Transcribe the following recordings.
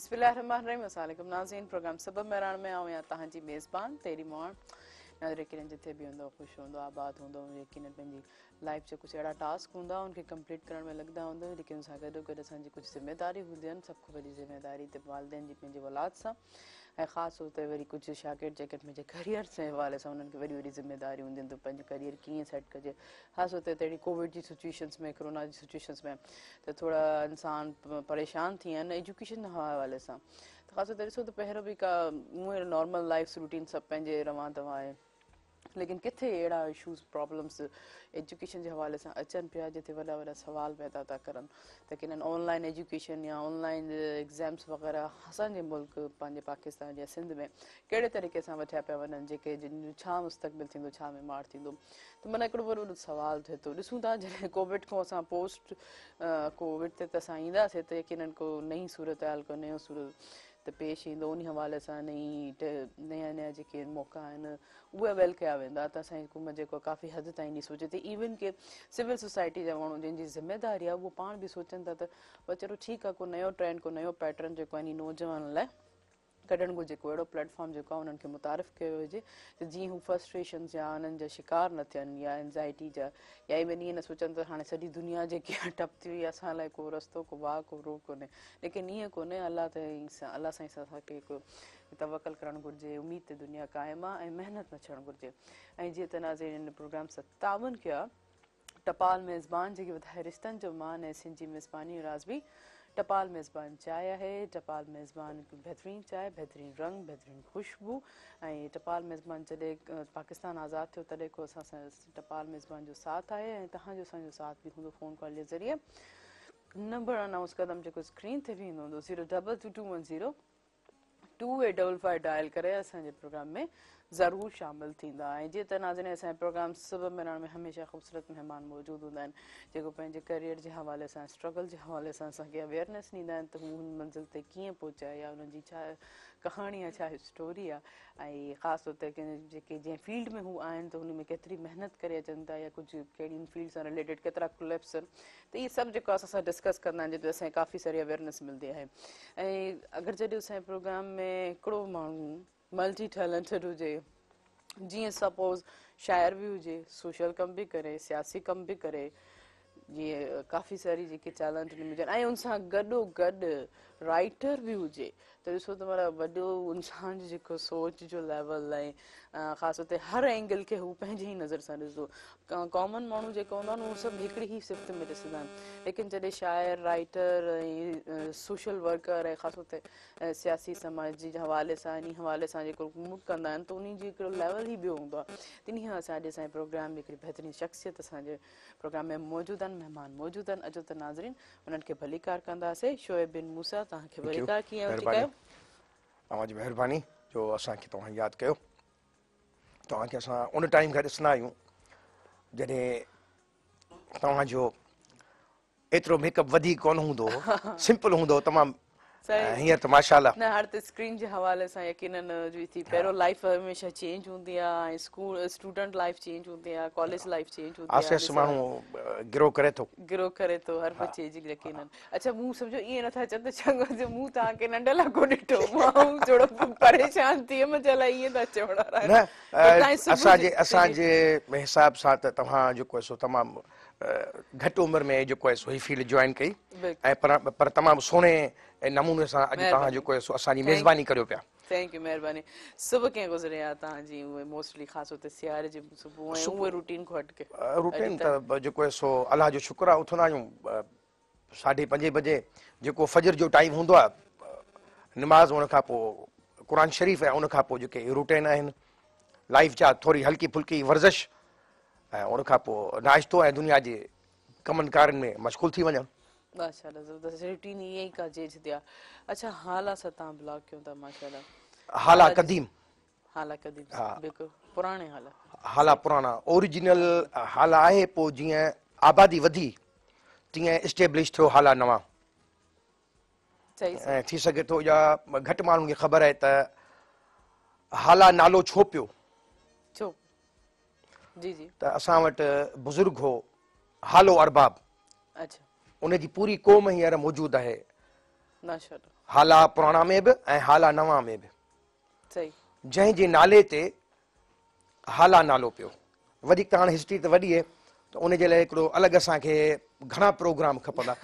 बिस्मिल्लाहिर्रहमानिर्रहीम। अस्सलाम वालेकुम नाज़रीन। प्रोग्राम सबब मेहरान में आऊँ या तहांजी मेज़बान तेरी मोहन नज़र यकीनन जिथे भी हूंदो ख़ुश हूंदो आबाद हूंदो यकीनन पंहिंजी लाइफ जो कुछ अहिड़ा टास्क हूंदा उनखे कंप्लीट करण में लॻंदा हूंदो लेकिन सां गॾो गॾु असांजी कुछ ज़िम्मेदारी हूंदियूं आहिनि। सभु खां वॾी ज़िम्मेदारी त वालिदैन जी पंहिंजे औलाद सां ऐं ख़ासि तौर ते वरी कुझु शागिर्द जेके पंहिंजे करियर जे हवाले सां उन्हनि खे वॾी वॾी ज़िम्मेदारी हूंदियूं आहिनि त पंहिंजो करियर कीअं सेट कजे। ख़ासि तौर ते अहिड़ी कोविड जी सिचुएशन्स में कोरोना जी सिचुएशन्स में त थोरा इंसान परेशान थी विया आहिनि एजुकेशन हवाले सां। त ख़ासि तौर ते ॾिसो त पहिरियों बि का उहे नॉर्मल लाइफ रूटीन सभु पंहिंजे रवां तवां आहे लेकिन किथे अहिड़ा इशूज़ प्रॉब्लम्स एजुकेशन जे हवाले सां अचनि पिया जिते वॾा वॾा सवाल पैदा था करनि त किन ऑनलाइन एजुकेशन या ऑनलाइन एग्ज़ाम्स वग़ैरह असांजे मुल्क पंहिंजे पाकिस्तान या सिंध में कहिड़े तरीक़े सां वठिया पिया वञनि जेके जिन जो छा मुस्तक़बिल थींदो छा मेमार थींदो। त माना हिकिड़ो वॾो वॾो सवाल थिए थो। ॾिसूं था जॾहिं कोविड खां असां पोस्ट कोविड ते त असां ईंदासीं त यकीनन को नई सूरत हाल को नयो सूरत त पेश ईंदो उन हवाले सां नया नया जेके मौक़ा आहिनि उहे अवेल कया वेंदा त असांजी हुकूमत जेको काफ़ी हद ताईं ॾी सोचे थी इवन के सिविल सोसाइटी जा माण्हू जंहिंजी ज़िम्मेदारी आहे उहो पाण बि सोचनि था त भई चलो ठीकु आहे को नयो ट्रेंड को नयो पैटर्न जेको आहे इन नौजवान लाइ कढणु घुरिजे को अहिड़ो प्लेटफॉर्म जेको आहे उन्हनि खे मुतारिफ़ कयो हुजे त जीअं हू फ्रस्ट्रेशन्स या उन्हनि जा शिकार न थियनि या एंज़ाइटी जा या इवन ईअं न सोचनि त हाणे सॼी दुनिया जेकी आहे ठप थी वई असां लाइ को रस्तो को वाह को रोक कोन्हे लेकिन ईअं कोन्हे अलाह सां असांखे हिकु तवकल करणु घुरिजे उमीद ते दुनिया क़ाइमु आहे ऐं महिनत न छॾणु घुरिजे। ऐं जीअं त नाज़रीन हिन प्रोग्राम सां तावन कयो आहे टपाल मेज़बान जेके वधाए रिश्तनि जो मान ऐं सिंधी मेज़बानी राज़बी टपाल मेज़बान चाय आहे। टपाल मेज़बान बहितरीनु चांहि बहितरीनु रंग बहितरीनु ख़ुशबू ऐं टपाल मेज़बान जॾहिं पाकिस्तान आज़ादु थियो तॾहिं को असां टपाल मेज़बान जो साथ आहे ऐं तव्हांजो असांजो साथ बि हूंदो फ़ोन कॉल जे ज़रिए। नंबर अनाउंस कंदमि जेको स्क्रीन ते बि ईंदो हूंदो 02221028555 डायल करे असांजे प्रोग्राम में ज़रूरु शामिलु थींदा। ऐं जीअं त नाज़रीन असांजे प्रोग्राम सबब मेहरान में हमेशह ख़ूबसूरत महिमान मौजूदु हूंदा आहिनि जेको पंहिंजे करियर जे हवाले सां स्ट्रगल जे हवाले सां असांखे अवेयरनेस ॾींदा आहिनि त हू हुन मंज़िल ते कीअं पहुचा या उन्हनि जी छा कहाणी आहे छा स्टोरी आहे ऐं ख़ासि तौर ते जेके जंहिं फील्ड में हू आहिनि त हुन में केतिरी महिनत करे अचनि था या कुझु कहिड़ियुनि फील्ड सां रिलेटेड केतिरा क्लिप्स आहिनि त इहे सभु जेको असां सां डिस्कस कंदा आहिनि जिते असांखे काफ़ी सारी अवेयरनेस मिलंदी आहे। ऐं अगरि जॾहिं असांजे प्रोग्राम में हिकिड़ो माण्हू मल्टी टैलेंटेड हुजे जीअं सपोज़ शाइर बि हुजे सोशल कम बि करे सियासी कम बि करे जीअं काफ़ी सारी जेके टैलेंट हुजनि ऐं उन सां गॾोगॾु राइटर बि हुजे त ॾिसो त मतिलबु वॾो इंसान जो जेको सोच जो लेवल ऐं ख़ासि तौर ते हर एंगल खे हू पंहिंजे ई नज़र सां ॾिसंदो। कॉमन माण्हू जेको हूंदो आहे न उहो सभु हिकिड़ी ई सिफ़्त में ॾिसंदा आहिनि लेकिन जॾहिं शाइर राइटर ऐं सोशल वर्कर ऐं ख़ासि तौर ते सियासी समाज जे हवाले सां इन हवाले सां जेको मूव कंदा आहिनि त उन जी हिकिड़ो लेवल ई ॿियो हूंदो आहे। तिनी खां असां अॼु असांजे प्रोग्राम में हिकिड़ी बहितरीनु शख़्सियत असांजे प्रोग्राम में मौजूदु आहिनि महिमान मौजूदु आहिनि। अचो त नाज़रीन उन्हनि खे भलीकार कंदासीं। शोएब बिन मूसा तव्हांखे भलीकार कीअं वठी कयो। तव्हांजी महिरबानी जो असांखे तव्हां यादि कयो। तव्हांखे असां उन टाइम खां ॾिसंदा आहियूं जॾहिं तव्हांजो एतिरो मेकअप वधीक कोन हूंदो हो सिंपल हूंदो हो तमामु हींअर त माशाल्लाह न हाणे त स्क्रीन जे हवाले सां यकीनन थी पहिरियों लाइफ हमेशह चेंज हूंदी आहे ऐं स्कूल स्टूडेंट लाइफ चेंज हूंदी आहे कॉलेज लाइफ चेंज हूंदी आहिस्ते आहिस्ते माण्हू ग्रो करे थो हर को चेंज यकीनन। अच्छा मूं सम्झो ईअं नथा चवनि त चङो मूं तव्हांखे नंढे लाइ कोन ॾिठो मां थोरो परेशान थी वियमि चल ईअं था चवण न असांजे हिसाब सां त तव्हां जेको आहे सो तमामु घटि उमिरि में जेको आहे सो ही फील्ड जॉइन कई ऐं पर तमामु सुहिणे नमूने सां अॼु तव्हां जेको आहे सो असांजी मेज़बानी करियो पिया। थैंक यू महिरबानी। सुबुह कीअं गुज़रे आहे तव्हांजी उहे मोस्टली ख़ासि तौर ते सियारे जे सुबुह ऐं उहे रूटीन खां हटके रूटीन त जेको आहे सो अलाह जो शुक्र आहे उथंदा आहियूं 5:30 बजे जेको फजर जो टाइम हूंदो आहे निमाज़ उन खां पोइ क़ुर शरीफ़ ऐं उन खां पोइ जेके रूटीन आहिनि लाइफ जा थोरी हल्की फुल्की वर्ज़िश ऐं उन खां पोइ नाश्तो ऐं दुनिया जे कमनि कारनि में मशगूल थी वञणु। माशाल्लाह ज़बरदस्त रूटीन ईअं ई का चेंज थिया। अच्छा हाला सां तव्हां ब्लॉग कयो था माशाल्लाह हाला कदीम बिल्कुलु पुराणे हाला पुराणा ओरिजिनल हाला आहे पोइ जीअं आबादी वधी तीअं इस्टेब्लिश थियो हाला नवां ऐं थी सघे थो या घटि माण्हुनि खे ख़बर आहे त हाला नालो छो पियो त असां वटि बुज़ुर्ग हो हालो अरबाब उनजी पूरी क़ौम हींअर मौजूदु आहे न छॾो हाला पुराणा में बि ऐं हाला नवां में बि सही जंहिंजे नाले ते हाला नालो पियो वधीक त हाणे हिस्ट्री त वॾी आहे त उनजे लाइ हिकिड़ो अलॻि असांखे घणा प्रोग्राम खपंदा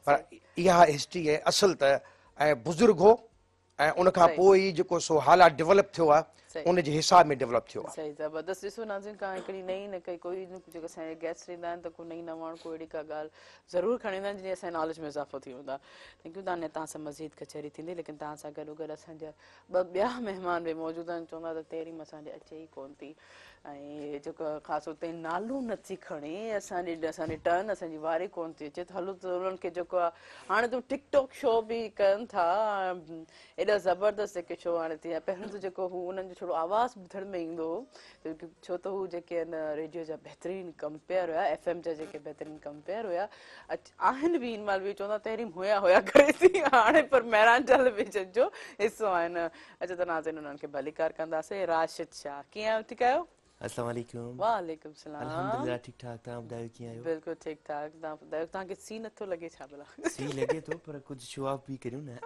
पर इहा हिस्ट्री आहे असुल त ऐं बुज़ुर्ग हो ऐं उनखां सही पोइ ई जेको सो हालात डेवलप थियो आहे सही उनजे हिसाब में डेवलप थियो आहे सही ज़बरदस्त ॾिसो नाज़रीन का हिकिड़ी नई न कई कोई जेको असांजे गेस्ट ईंदा आहिनि त को नई नवाण को अहिड़ी का ॻाल्हि ज़रूरु खणी ईंदा आहिनि जीअं असांजे नॉलेज में इज़ाफ़ो थी वेंदो आहे थैंक यू तव्हां सां मज़ीद कचहरी थींदी लेकिन तव्हां सां गॾोगॾु असांजा ॿ ॿिया महिमान बि मौजूदु आहिनि चवंदा त तेरी असांजे अचे ई कोन थी ऐं जेको ख़ासि उते नालो नथी खणे असांजी टर्न असांजी वारी कोन थी अचे त हलो त उन्हनि खे जेको आहे हाणे तूं टिकटॉक शो बि कनि था एॾा ज़बरदस्त जेके शो हाणे थी विया पहिरियों त जेको हू उन्हनि जो थोरो आवाज़ ॿुधण में ईंदो हो छो त हू जेके आहिनि रेडियो जा बहितरीनु कंपेयर हुया FM जा जेके बहितरीनु कंपेयर हुया आहिनि बि हिन महिल बि चवंदा तहरीम हुया करे थी हाणे पर महिरान जल बि जो हिसो आहिनि अच्छा त नाज़रीन उन्हनि खे भलीकार कंदासीं राशिद शाह कीअं आहियो ठीकु आहियो अस्सलाम वालेकुम वालेकुम सलाम अल्हम्दुलिल्लाह ठीक ठाक तव्हां ॿुधायो कीअं आहियो बिल्कुलु ठीकु ठाक तव्हां ॿुधायो तव्हांखे सी नथो लॻे छा भला सी लॻे थो पर कुझु शो ऑफ बि करियूं न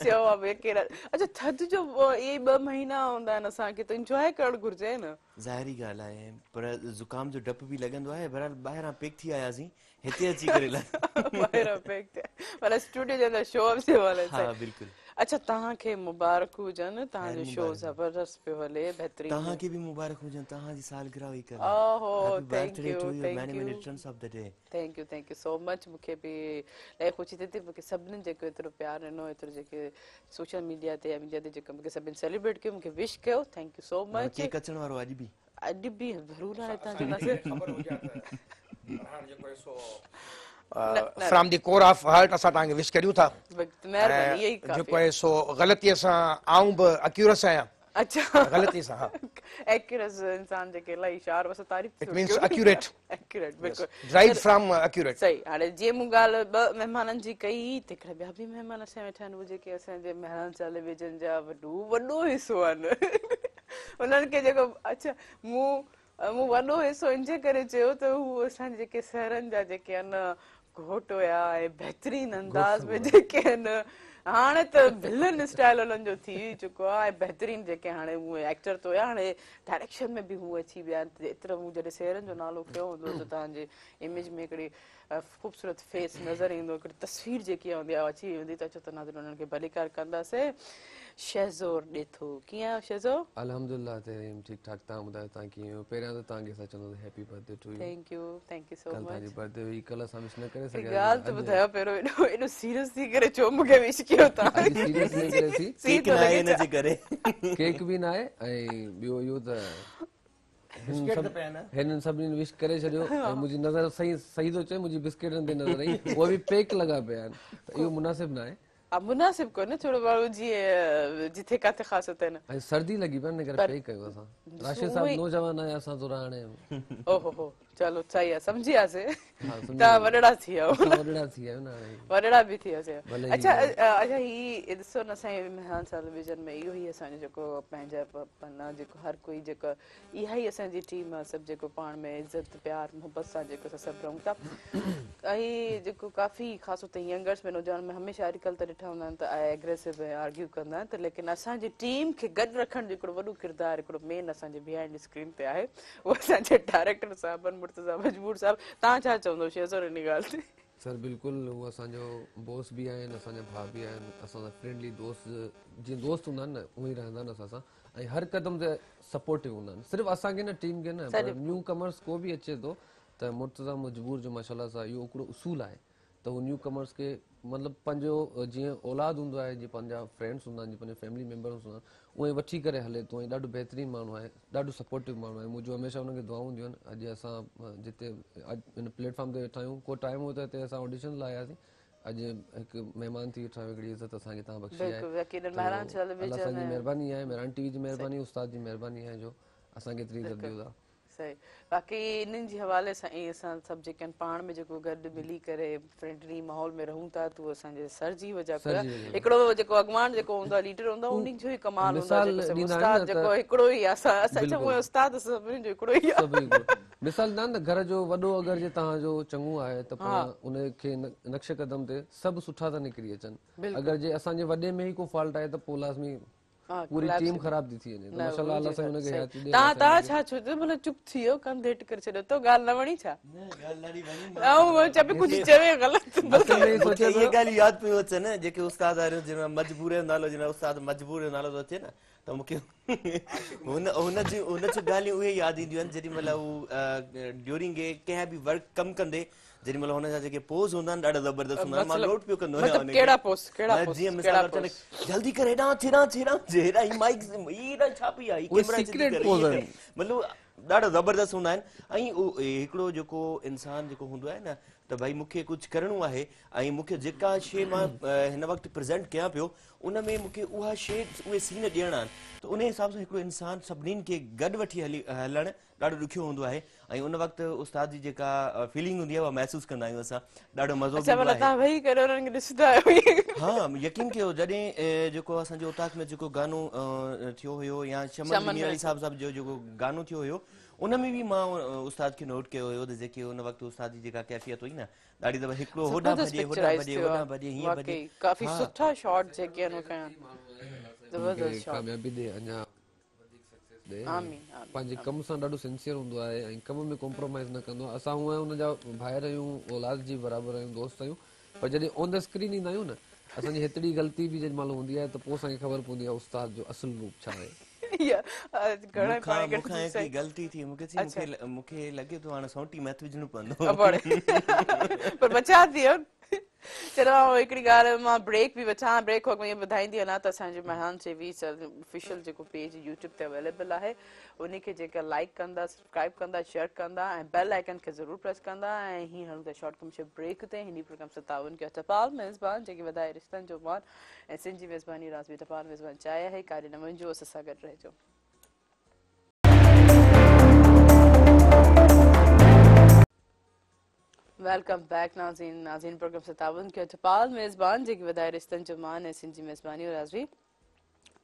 सेवा बि कहिड़ा अच्छा थधि जो इहे 2 महीना हूंदा आहिनि असांखे त इंजॉय करणु घुरिजे न ज़ाहिरी ॻाल्हि आहे पर ज़ुकाम जो डपु बि लॻंदो आहे बहरहाल ॿाहिरां पैक थी आयासीं हिते अची करे ॿाहिरां पैक थिया मतलब स्टूडियो जे अंदरि शो ऑफ थियो हले हा बिल्कुलु अच्छा तव्हांखे मुबारक हुजनि तव्हांजो ख़ैर शो मुबारक ज़बरदस्त पियो हले बहितरीनु तव्हांखे बि मुबारक हुजनि तव्हांजी सालगिरह हुई कल ओहो happy thank birthday you to you thank many you many returns of the day thank you so much मूंखे बि ॾाढी ख़ुशी थिए थी मूंखे सभिनीनि जेको एतिरो प्यारु ॾिनो एतिरो जेके सोशल मीडिया ते या मीडिया ते जेको मूंखे सभिनी सेलिब्रेट कयो मूंखे विश कयो thank you so much cake अचण वारो अॼु बि अॼु बि ज़रूरु हाणे तव्हां चवंदासीं from the corps of heart असां तव्हांखे विश करियूं था महिरबानी इहा ई जेको आहे सो ग़लतीअ सां आऊं बि अक्यूरस आहियां अच्छा ग़लती सां हा एक्यूरेट इंसान जेके इलाही इशार बस तारीफ़ इट मीन्स एक्यूरेट एक्यूरेट बिल्कुलु राइट फ्रॉम एक्यूरेट सही हाणे जीअं मूं ॻाल्हि 2 महिमाननि जी कई त हिकिड़ा ॿिया बि महिमान असां वेठा आहिनि उहे जेके असांजे महिरान टेलीविजन जा वॾो हिसो आहिनि उन्हनि खे जेको अच्छा मूं वॾो हिसो इन जे करे चयो त हू असांजे जेके शहरनि जा जेके आहिनि घोट हुया ऐं बहितरीनु अंदाज़ में जेके आहिनि हाणे त विलन स्टाइल हुननि जो थी चुको आहे ऐं बहितरीनु जेके हाणे उहे एक्टर त हुया हाणे डायरेक्शन में बि हू अची विया आहिनि एतिरो मूं जॾहिं शहरनि जो नालो खयो हूंदो त तव्हांजे इमेज में हिकिड़ी ख़ूबसूरत फेस नज़र ईंदो हिकिड़ी तस्वीर जेकी हूंदी आहे अची वेंदी त अचो त नाज़रीन उन्हनि खे भलीकार कंदासीं शहज़ोर ॾेथो कीअं आहियो शहज़ोर अल्हम्दुलिल्लाह तहरीम ठीक ठाक तव्हां ॿुधायो तव्हां कीअं आहियो पहिरियां त तव्हांखे असां चवंदासीं happy birthday to you thank you so कल मच तव्हांजी बर्थडे हुई कल असां विश न करे ॻाल्हि त सघियासीं ॿुधायो पहिरियों एॾो सीरियस थी करे छो मूंखे विश कयो तव्हां अॼु सीरियस न करे सी केक न आहे हिनजे करे केक बि न आहे ऐं ॿियो इहो त हिननि सभिनीनि विश करे छॾियो ऐं मुंहिंजी नज़र सही थो चए मुंहिंजी बिस्किटनि ते नज़र आई उहे बि पैक लॻा पिया आहिनि त इहो मुनासिबु न आहे मुनासिब कोन्हे थोरो माण्हू जीअं जिथे किथे ख़ासि हुते न ऐं सर्दी लॻी पिया इन करे पैक कयो असां राशिद साहब नौजवान आहे असां थोरा हाणे ओहो चलो सही आहे सम्झी वियासीं तव्हां वॾड़ा थी वियो वॾड़ा थी विया आहियूं न हाणे वॾड़ा बि थी वियासीं भले ई अच्छा अच्छा ही ॾिसो न असांजे महान टेलीविजन में इहो ई असांजो जेको पंहिंजा पन्ना जेको हर कोई जेको इहा ई असांजी टीम आहे सभु जेको पाण में इज़त प्यार मुहबत सां जेको असां सभु रहूं था ऐं जेको काफ़ी ख़ासि हुते यंगर्स में नौजवान में हमेशह अॼुकल्ह त ॾिठा हूंदा आहिनि त एग्रेसिव ऐं आर्ग्यू कंदा आहिनि त लेकिन असांजी टीम खे गॾु रखण जो हिकिड़ो वॾो किरदारु हिकिड़ो मेन असांजे बिहाइंड स्क्रीन ते आहे उहो असांजे डायरेक्टर साहिबनि मुर्तज़ा मजबूर साहिब तव्हां छा चवंदो शेज़ोर इन ॻाल्हि ते सर बिल्कुलु उहो असांजो बॉस बि आहिनि असांजा भाउ बि आहिनि असांजा फ्रेंडली दोस्त जीअं दोस्त हूंदा आहिनि न उहे ई रहंदा आहिनि असां सां ऐं हर क़दम ते सपोर्टिव हूंदा आहिनि सिर्फ़ु असांखे न टीम खे न पर न्यू कमर्स को बि अचे थो त मुर्तज़ा मजबूर जो माशाल्लाह सां इहो हिकिड़ो उसूल आहे त हू न्यू कमर्स खे मतिलबु पंहिंजो जीअं औलाद हूंदो आहे जीअं पंहिंजा फ्रेंड्स हूंदा आहिनि जीअं पंहिंजा फैमिली मेंबर्स हूंदा आहिनि उहे वठी करे हले थो ऐं ॾाढो बहितरीनु माण्हू आहे ॾाढो सपोर्टिव माण्हू आहे मुंहिंजो हमेशह हुनखे दुआऊं हूंदियूं आहिनि अॼु असां जिते अॼु हिन प्लेटफॉर्म ते वेठा आहियूं को टाइम हो त हिते असां ऑडिशन लाइ आयासीं अॼु हिकु महिमान थी वेठा आहियूं हिकिड़ी इज़त असांखे तव्हां बख़्शी आहे असांजी महिरबानी आहे मेहरान टीवी जी महिरबानी उस्ताद जी महिरबानी आहे जो असांखे एतिरी इज़त ॾियो था सही बाक़ी इन्हनि जे हवाले सां ई असां सभु जेके आहिनि पाण में जेको गॾु मिली करे फ्रेंडली माहौल में रहूं था त उहो असांजे सर जी वजह पियो आहे हिकिड़ो जेको अॻवान जेको हूंदो आहे लीडर हूंदो आहे उन्ही जो ई कमाल हूंदो आहे जेको सभु उस्ताद जेको हिकिड़ो ई आहे असां चऊं उस्ताद सभिनी जो हिकिड़ो ई आहे मिसाल न घर जो वॾो अगरि जे तव्हांजो चङो आहे त पाण उनखे नक्श कदम ते सभु सुठा था निकिरी अचनि अगरि जे असांजे वॾे में ई को फॉल्ट आहे त पोइ लाज़मी पूरी टीम ख़राब थी थी वञे माशाल्लाह अल्लाह साईं उनखे हयाती ॾे तव्हां छा छो भला चुप थी वियो कनि हेठि करे छॾियो तो ॻाल्हि न वणी छा ऐं चवे कुझु चवे ग़लति ये ॻाल्हि यादि पियो अचे न जेके उस्ताद आहिनि जिन मजबूर जो नालो जिन उस्ताद मजबूर जो नालो थो अचे न त मूंखे हुन जूं ॻाल्हियूं उहे यादि ईंदियूं आहिनि जेॾी महिल हू ड्यूरिंग कंहिं बि वर्क कमु कंदे जेॾी महिल हुन जा जेके पोज़ हूंदा आहिनि ॾाढा ज़बरदस्त हूंदा आहिनि मां नोट पियो कंदो आहियां जीअं मिसाल वठण जल्दी कर हेॾां हेॾां ही माइक ही छा पई आहे मतिलबु ॾाढा ज़बरदस्त हूंदा आहिनि ऐं हिकिड़ो जेको इंसानु जेको हूंदो आहे न त भाई मूंखे कुझु करिणो आहे ऐं मूंखे जेका शइ मां हिन वक़्तु प्रेज़ेंट कयां पियो उन में मूंखे उहा शइ उहे सीन ॾियणा आहिनि त उन हिसाब सां हिकिड़ो इंसानु सभिनीनि खे गॾु वठी हलणु ॾाढो ॾुखियो हूंदो आहे ऐं उन वक़्तु उस्ताद जी जेका फीलिंग हूंदी आहे उहा महसूसु कंदा आहियूं असां ॾाढो मज़ो हा यकीन कयो जॾहिं जेको असांजे उताक में जेको गानो थियो हुयो या शमन मीर अली साहब जो जेको गानो थियो हुयो उन में बि मां उस्ताद खे नोट कयो हुयो त जेके उन वक़्तु उस्ताद जी जेका कैफ़ियत हुई न ॾाढी दफ़ा हिकिड़ो होॾां भॼे होॾां भॼे हीअं भॼे काफ़ी सुठा शॉट जेके आहिनि ज़बरदस्त शॉट कामयाबी ॾे अञा पंहिंजे कम सां ॾाढो सिंसियर हूंदो आहे ऐं कम में कॉम्प्रोमाइज़ न कंदो आहे असां हूअं हुनजा भाइर आहियूं औलाद जी बराबरि आहियूं दोस्त आहियूं पर जॾहिं ऑन द स्क्रीन ईंदा आहियूं न असांजी हेतिरी ग़लती बि जेॾी महिल हूंदी आहे त पोइ असांखे ख़बर पवंदी आहे उस्ताद जो असुल रूप छा आहे गलती थी मूंखे लॻे थो हाणे सोटी मथ विझणो पवंदो पर बचा थी चलो हिकिड़ी ॻाल्हि मां ब्रेक बि वठां ब्रेक खां ईअं ॿुधाईंदी वञा त असांजो मेहरान चेवी ऑफिशियल जेको पेज यूट्यूब ते अवेलेबल आहे उनखे जेका लाइक कंदा सब्सक्राइब कंदा शेयर कंदा ऐं बेल आइकन खे ज़रूरु प्रेस कंदा ऐं हीअं हलूं था शॉर्ट कमर्शियल ब्रेक ते हिन प्रोग्राम सां ताउन कयो टपाल मेज़बान जेके वधाए रिश्तनि जो मान ऐं सिंध जी मेज़बानी राज़वी टपाल मेज़बान चाहे आहे कार्य न वञिजो असां सां गॾु रहिजो वेलकम बैक नाज़रीन प्रोग्राम से ताउन कयो टपाल मेज़बान जेके वधाए रिश्तनि जो मान ऐं सिंध जी मेज़बानी राज़वी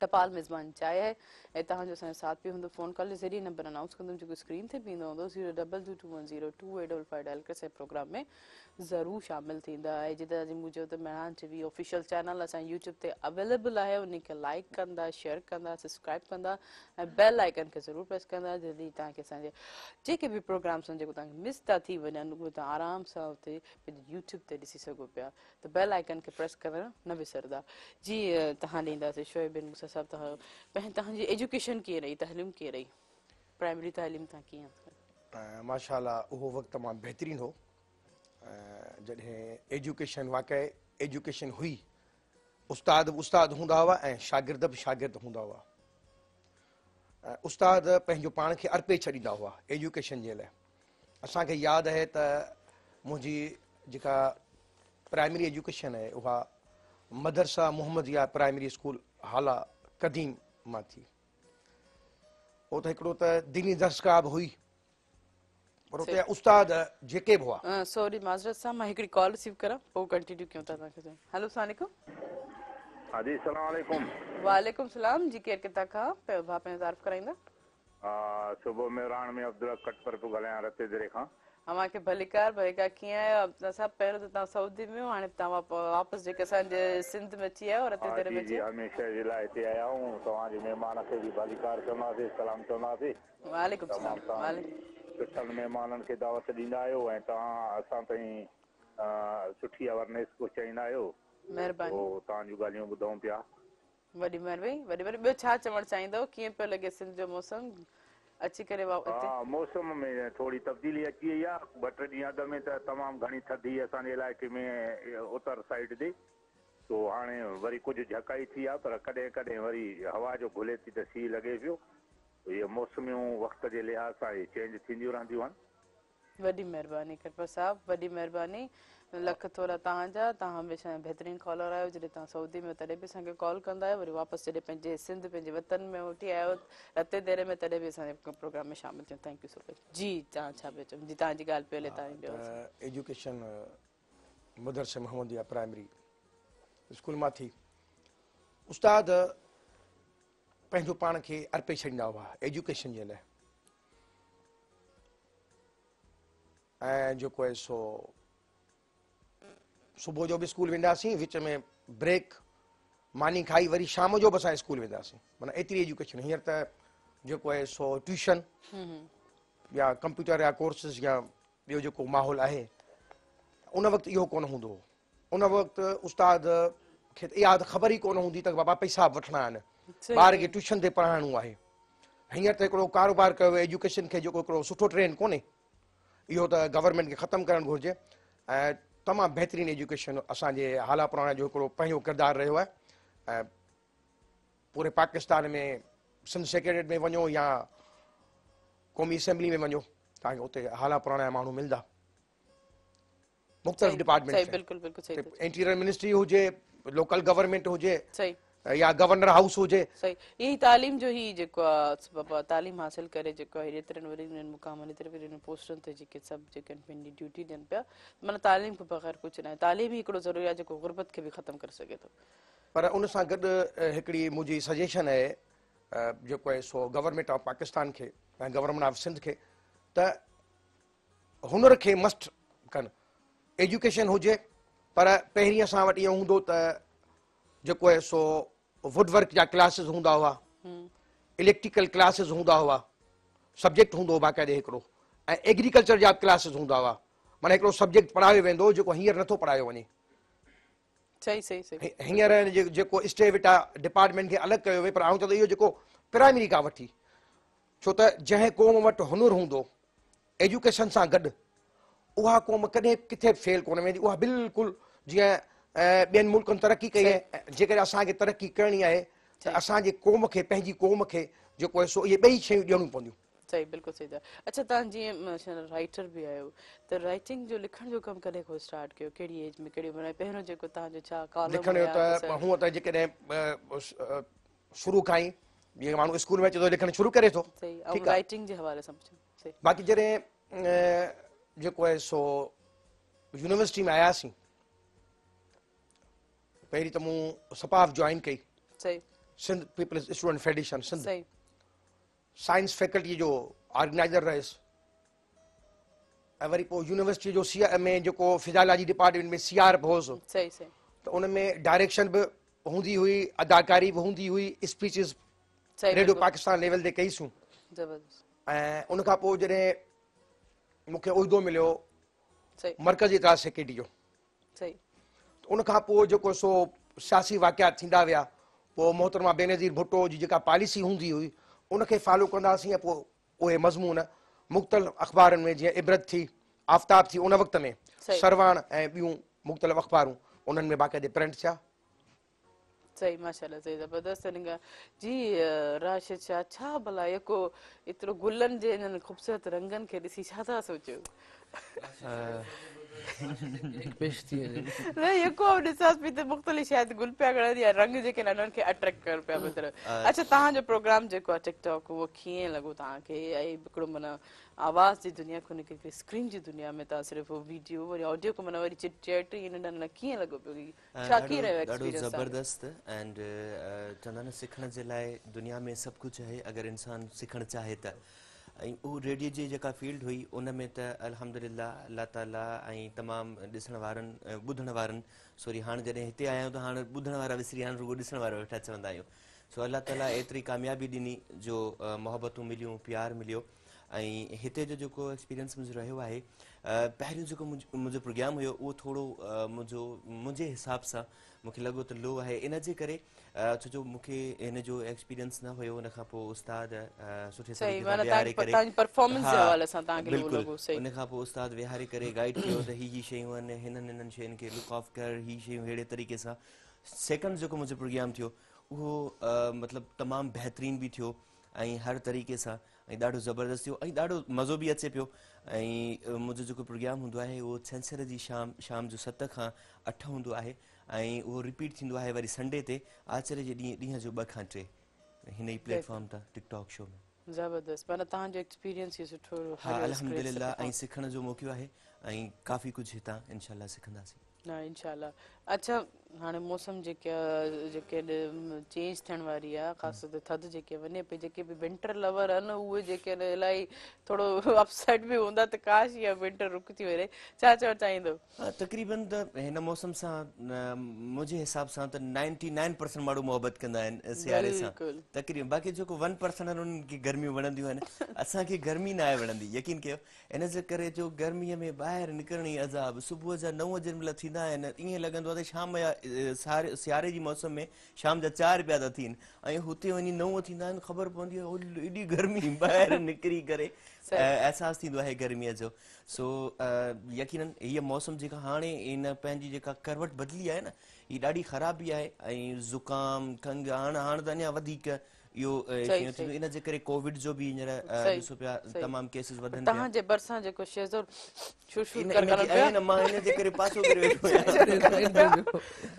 टपाल मेज़बान चाहे है ऐं तव्हांजो असांजो साथ बि हूंदो फ़ोन कॉल जे ज़रिए नंबर अनाउंस कंदुमि जेको स्क्रीन ते बि ईंदो हूंदो 02221028555 डायल करे असांजे प्रोग्राम में ज़रूरु शामिलु थींदा ऐं जिते अॼु मूं चयो त मेहरान टीवी ऑफिशियल चैनल असांजे यूट्यूब ते अवेलेबल आहे उनखे लाइक कंदा शेयर कंदा सब्सक्राइब कंदा ऐं बेल आइकन खे ज़रूरु प्रेस कंदा जल्दी तव्हांखे असांजे जेके बि प्रोग्राम्स आहिनि जेको तव्हांखे मिस था थी वञनि उहे तव्हां आराम सां उते यूट्यूब ते ॾिसी सघो पिया त बेल आइकन खे प्रेस करणु न विसरंदा जी तव्हां ॾींदासीं शोएब बिन मूसा साहब तव्हांजी एजुकेशन कीअं रही तहलीम कीअं रही प्राइमरी तहलीम तव्हां कीअं माशाल्लाह उहो वक़्तु तमामु बहितरीनु हो जॾहिं एजुकेशन वाक़ई एजुकेशन हुई उस्ताद हूंदा हुआ ऐं शागिर्द बि शागिर्द हूंदा हुआ उस्ताद पंहिंजो पाण खे अर्पे छॾींदा हुआ एजुकेशन जे लाइ असांखे यादि आहे त मुंहिंजी जेका प्राइमरी एजुकेशन आहे उहा मदरसा मुहम्मदिया प्राइमरी स्कूल हाला क़दीम मां थी उहो त हिकिड़ो त दीनी दर्सगाह बि हुई पर उते उस्ताद जेके बि हुआ सॉरी माज़रत सां मां हिकिड़ी कॉल रिसीव करां पोइ कंटिन्यू कयूं था तव्हांखे हेलो अस्सलाम वालेकुम हाँ जी सलाम वालेकुम वालेकुम सलाम जी केरु किथां खां भाउ पंहिंजो तारीफ़ कराईंदा सुबुह में राण में अब्दुल कटपर पियो ॻाल्हायां रते दरे खां अमांखे भलीकार कीअं आहियो असां पहिरियों त तव्हां सऊदी में हाणे तव्हां वापसि जेके असांजे सिंध में अची आहियो रते दरे में जी हमेशह जे लाइ हिते आया आहियूं तव्हांजे महिमान खे बि भलीकार चवंदासीं सलाम चवंदासीं वालेकुम सलाम सुठनि महिमाननि खे दावत ॾींदा आहियो ऐं तव्हां असां ताईं सुठी अवेयरनेस पहुचाईंदा आहियो महिरबानी पोइ तव्हांजूं ॻाल्हियूं ॿुधूं पिया वॾी महिरबानी ॿियो छा चवणु चाहींदव कीअं पियो लॻे सिंध जो मौसम अची करे हा मौसम में थोरी तब्दीली अची वई आहे 2-3 ॾींहं अॻु में त तमामु घणी थधि असांजे इलाइक़े में उत्तर साइड ते तो हाणे वरी कुझु झकाई थी आहे पर कॾहिं कॾहिं वरी हवा जो घुले थी त सीउ लॻे पियो इहे मौसमियूं वक़्त जे लिहाज़ सां चेंज थींदियूं रहंदियूं आहिनि वॾी महिरबानी कृपा साहब, वॾी महिरबानी, लख थोरा तव्हांजा। तव्हां हमेशह बहितरीन कॉलर आहियो। जॾहिं तव्हां सऊदी में तॾहिं बि असांखे कॉल कंदा आहियो, वरी वापसि जॾहिं पंहिंजे सिंध पंहिंजे वतन में उठी आयो रते देरे में, तॾहिं बि असांजे प्रोग्राम में शामिल थियो। Thank you so much. जी तव्हां छा पिया चओ? जी तव्हांजी ॻाल्हि पहले तव्हां ॾियो। एजुकेशन मदरसे मोहम्मदिया प्राइमरी स्कूल मां थी उस्ताद पंहिंजो पाण खे अर्पे छॾींदा हुआ एजुकेशन जे लाइ। ऐं जेको आहे सो सुबुह जो बि स्कूल वेंदासीं, विच में ब्रेक मानी खाई वरी शाम जो बि असां स्कूल वेंदासीं। माना एतिरी एजुकेशन। हींअर त जेको आहे सो ट्यूशन या कंप्यूटर या कोर्सिस या ॿियो जेको माहौल आहे, उन वक़्तु इहो कोन हूंदो हो। उन वक़्तु उस्ताद खे इहा ख़बर ई कोन हूंदी त बाबा पैसा वठणा आहिनि, ॿार खे ट्यूशन ते पढ़ाइणो आहे। हींअर त हिकिड़ो कारोबार कयो एजुकेशन खे, जेको हिकिड़ो सुठो ट्रेंड कोन्हे, इहो त गवर्नमेंट खे ख़तमु करणु घुरिजे। ऐं तमामु बहितरीनु एजुकेशन असांजे हाला पुराणा जो हिकिड़ो पंहिंजो किरदारु रहियो आहे। ऐं पूरे पाकिस्तान में सिंध सेक्रेटरीट में वञो या क़ौमी असेंबली में वञो, तव्हांखे उते हाला पुराणा जा माण्हू मिलंदा। मुख़्तलिफ़ डिपार्टमेंट, इंटीरियर मिनिस्ट्री हुजे, लोकल गवर्नमेंट हुजे या गवर्नर हाउस हुजे। सही, यही तालीम जो ही जेको आहे तालीम हासिल करे जेको आहे एतिरनि वरी मुक़ामनि एतिरे वरी पोस्टनि ते जेके सभु जेके पंहिंजी ड्यूटी ॾियनि पिया, माना तालीम खां बग़ैर कुझु न आहे। तालीम ही हिकिड़ो ज़रूरी आहे जेको गुरबत खे बि ख़तमु करे सघे थो। पर उन सां गॾु हिकिड़ी मुंहिंजी सजेशन आहे जेको आहे सो गवर्नमेंट ऑफ पाकिस्तान खे ऐं गवर्नमेंट ऑफ सिंध खे, त हुनर खे मस्ट कनि। एजुकेशन हुजे, पर पहिरीं असां वटि इहो हूंदो त जेको आहे सो वुड वर्क जा क्लासिस हूंदा हुआ, इलेक्ट्रिकल क्लासिस हूंदा हुआ, सब्जेक्ट हूंदो हो बाक़ाइदे हिकिड़ो, ऐं एग्रीकल्चर जा क्लासिस हूंदा हुआ। माना हिकिड़ो सब्जेक्ट पढ़ायो वेंदो जेको हींअर नथो पढ़ायो वञे। सही सही सही। हींअर जेको स्टेट आहे डिपार्टमेंट खे अलॻि कयो वियो, पर आउं चवां इहो जेको प्राइमरी खां वठी, छो त जंहिं क़ौम वटि हुनुर हूंदो एजुकेशन सां गॾु, उहा क़ौम कॾहिं किथे फेल कोन वेंदी। उहा बिल्कुलु जीअं ॿियनि मुल्कनि तरक़ी कई आहे, जेकॾहिं असांखे तरक़ी करणी आहे त असांजे क़ौम खे, पंहिंजी क़ौम खे जेको आहे सो इहे ॿई शयूं ॾियणियूं पवंदियूं। सही, बिल्कुलु सही था। अच्छा, तव्हां जीअं राइटर बि आहियो, त राइटिंग जो लिखण जो कमु कॾहिं को स्टार्ट कयो, कहिड़ी एज में, कहिड़ी उमिरि में? पहिरियों जेको तव्हांजो छा कॉलम लिखण जो त हूअं त जेकॾहिं शुरू खां ई जीअं माण्हू स्कूल में अचे थो लिखणु शुरू करे थो, राइटिंग जे हवाले सां पुछां। बाक़ी जॾहिं जेको आहे सो यूनिवर्सिटी में आयासीं, पहिरीं त मूं सपाफ जॉइन कई, Sindh peoples student federation Sindh, science faculty जो ऑर्गेनाइज़र रहियुसि। ऐं वरी पोइ यूनिवर्सिटी जो में जेको फिज़ियोलॉजी डिपार्टमेंट में CR बि हुउसि, त उन में डायरेक्शन बि हूंदी हुई, अदाकारी बि हूंदी हुई, स्पीचिस रेडियो पाकिस्तान लेवल ते कईसूं। ऐं उनखां पोइ जॾहिं मूंखे उहिदो मिलियो मरकज़ी इतिहाद सेक्रेटरी जो, उनखां पोइ जेको सो सियासी वाक़ियात थींदा विया, पोइ मोहतरमा बेनज़ीर भुट्टो जी जेका पॉलिसी हूंदी हुई उनखे फॉलो कंदासीं। ऐं पोइ उहे मज़मून मुख़्तलिफ़ अख़बारनि में, जीअं इबरत थी, आफ़ताब थी, उन वक़्त में सरवाण ऐं ॿियूं मुख़्तलिफ़ अख़बारूं, उन्हनि में बाक़ाइदे प्रिंट थिया। सही, माशाल्लाह, सही, ज़बरदस्त। जी राशिद शाह, छा भला यको एतिरो गुलनि जे इन्हनि ख़ूबसूरत रंगनि खे ॾिसी छा था सोचियो? पेश थी वञे न यको ॾिसांसि पई त मुख़्तलिफ़ शायदि गुल पिया गणनि या रंग जेके आहिनि उन्हनि खे अट्रैक्ट कनि पिया मतिलबु। अच्छा, तव्हांजो प्रोग्राम जेको आहे टिकटॉक, उहो कीअं लॻो तव्हांखे? ऐं हिकिड़ो माना आवाज़ जी दुनिया खां निकिरी करे स्क्रीन जी दुनिया में तव्हां सिर्फ़ु वीडियो वरी ऑडियो को माना वरी चिट इन कीअं लॻो पियो? छा कीअं रहियो एक्सपीरियंस? ॾाढो ज़बरदस्त। एंड चवंदा आहिनि सिखण जे लाइ दुनिया में सभु कुझु आहे अगरि इंसानु सिखणु चाहे त। ऐं उहो रेडियो जी जेका फील्ड हुई उन में त अल्हम्दुलिल्लाह अल्लाह ताला ऐं तमामु ॾिसण वारनि ॿुधण वारनि, सॉरी हाणे जॾहिं हिते आया आहियूं त हाणे ॿुधण वारा विसरी विया आहिनि, रुॻो ॾिसण वारा वेठा चवंदा आहियूं। सो अल्लाह ताला एतिरी कामयाबी ॾिनी जो मोहबतूं मिलियूं, प्यार मिलियो। ऐं हिते जो जेको एक्सपीरियंस मुंहिंजो रहियो आहे, पहिरियों जेको मुंहिंजो प्रोग्राम हुयो उहो थोरो मुंहिंजे हिसाब सां मूंखे लॻो त लो आहे। इन जे करे छो जो मूंखे हिन जो एक्सपीरियंस न हुयो, उन खां पोइ उस्ताद सुठे विहारे करे, बिल्कुलु उन खां पोइ उस्ताद विहारे करे गाइड कयो त हीअ शयूं आहिनि, हिननि शयुनि खे लुक ऑफ कर, हीअ शयूं अहिड़े तरीक़े सां। सेकेंड जेको मुंहिंजो प्रोग्राम थियो उहो मतिलबु तमामु बहितरीनु बि थियो ऐं हर तरीक़े सां। ऐं ॾाढो ज़बरदस्त थियो ऐं ॾाढो मज़ो बि अचे पियो। ऐं मुंहिंजो जेको प्रोग्राम हूंदो आहे उहो छंछर जी शाम जो 7 खां 8 हूंदो आहे ऐं उहो रिपीट थींदो आहे वरी संडे ते आर्चरी जे ॾींहं जो 2 खां 3 हिन ई प्लेटफॉर्म तां टिकटॉक शो में। ज़बरदस्त, माना तव्हांजो एक्सपीरियंस इहो सुठो रहियो। हा अल्हम्दुलिल्लाह, ऐं सिखण जो मौक़ो आहे ऐं काफ़ी कुझु हितां इंशाल्लाह सिखंदासीं। न इंशाल्लाह। अच्छा, हाणे मौसम जेके चेंज थियण वारी आहे, ख़ासि तौर ते थधि जेके वञे पई, जेके बि विंटर लवर आहिनि उहे जेके आहिनि इलाही थोरो अपसेट बि हूंदा त काश इहा विंटर रुक थी वञे, छा चवणु चाहींदो? हा तक़रीबन त हिन मौसम सां मुंहिंजे हिसाब सां त 99% माण्हू मोहबत कंदा आहिनि सियारे सां बिल्कुलु। तक़रीबन। बाक़ी जेको 1% आहिनि उन्हनि खे गर्मियूं वणंदियूं आहिनि, असांखे गर्मी न आहे वणंदी, यकीन कयो। इन जे करे जो गर्मीअ में ॿाहिरि निकिरण ई अज़ाब, सुबुह जा 9 जेॾी महिल थींदा आहिनि ईअं लॻंदो आहे त शाम जा सियारे जी मौसम में शाम जा 4 पिया था थियनि ऐं हुते वञी 9 थींदा आहिनि, ख़बर पवंदी आहे एॾी गर्मी, ॿाहिरि निकिरी करे एहसासु थींदो आहे गर्मीअ जो। सो यकीनन हीअ मौसम जेका हाणे इन पंहिंजी जेका करवट बदिली आहे न, हीअ ॾाढी ख़राबी आहे ऐं ज़ुकाम खंघि हाणे त अञा वधीक इहो इन जे करे कोविड जो बि हींअर ॾिसो पिया तमामु केसिस वधनि पिया। तव्हांजे भरिसां जेको शेज़ो मां हिन जे करे पासो करे वेठो आहियां।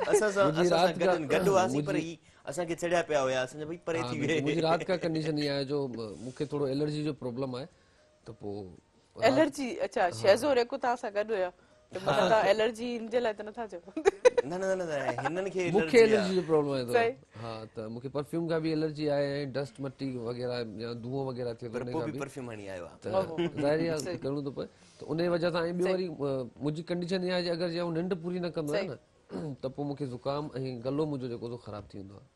असां सां गॾु हुआसीं पर ही असांखे चढ़िया पिया हुया, असांजा भई परे थी विया। मुंहिंजी राति का कंडीशन इहा आहे जो मूंखे थोरो एलर्जी जो प्रॉब्लम आहे त पोइ एलर्जी। अच्छा, शेज़ो रेको तव्हां सां गॾु हुया त मतलब तव्हां एलर्जी इन जे लाइ त नथा चओ? न न न हिननि खे मूंखे एलर्जी जो प्रॉब्लम आहे त हा, त मूंखे परफ्यूम खां बि एलर्जी आहे ऐं डस्ट मट्टी वग़ैरह या धुओं वग़ैरह थिए थो, उन खां बि परफ्यूम हणी आयो आहे त ज़ाहिर आहे करिणो थो पए। त उन जी वजह सां ऐं ॿियो वरी मुंहिंजी कंडीशन इहा आहे अगरि जीअं निंड पूरी न कंदो आहे न त पोइ मूंखे ज़ुकाम ऐं गलो मुंहिंजो जेको सो ख़राबु थी वेंदो आहे।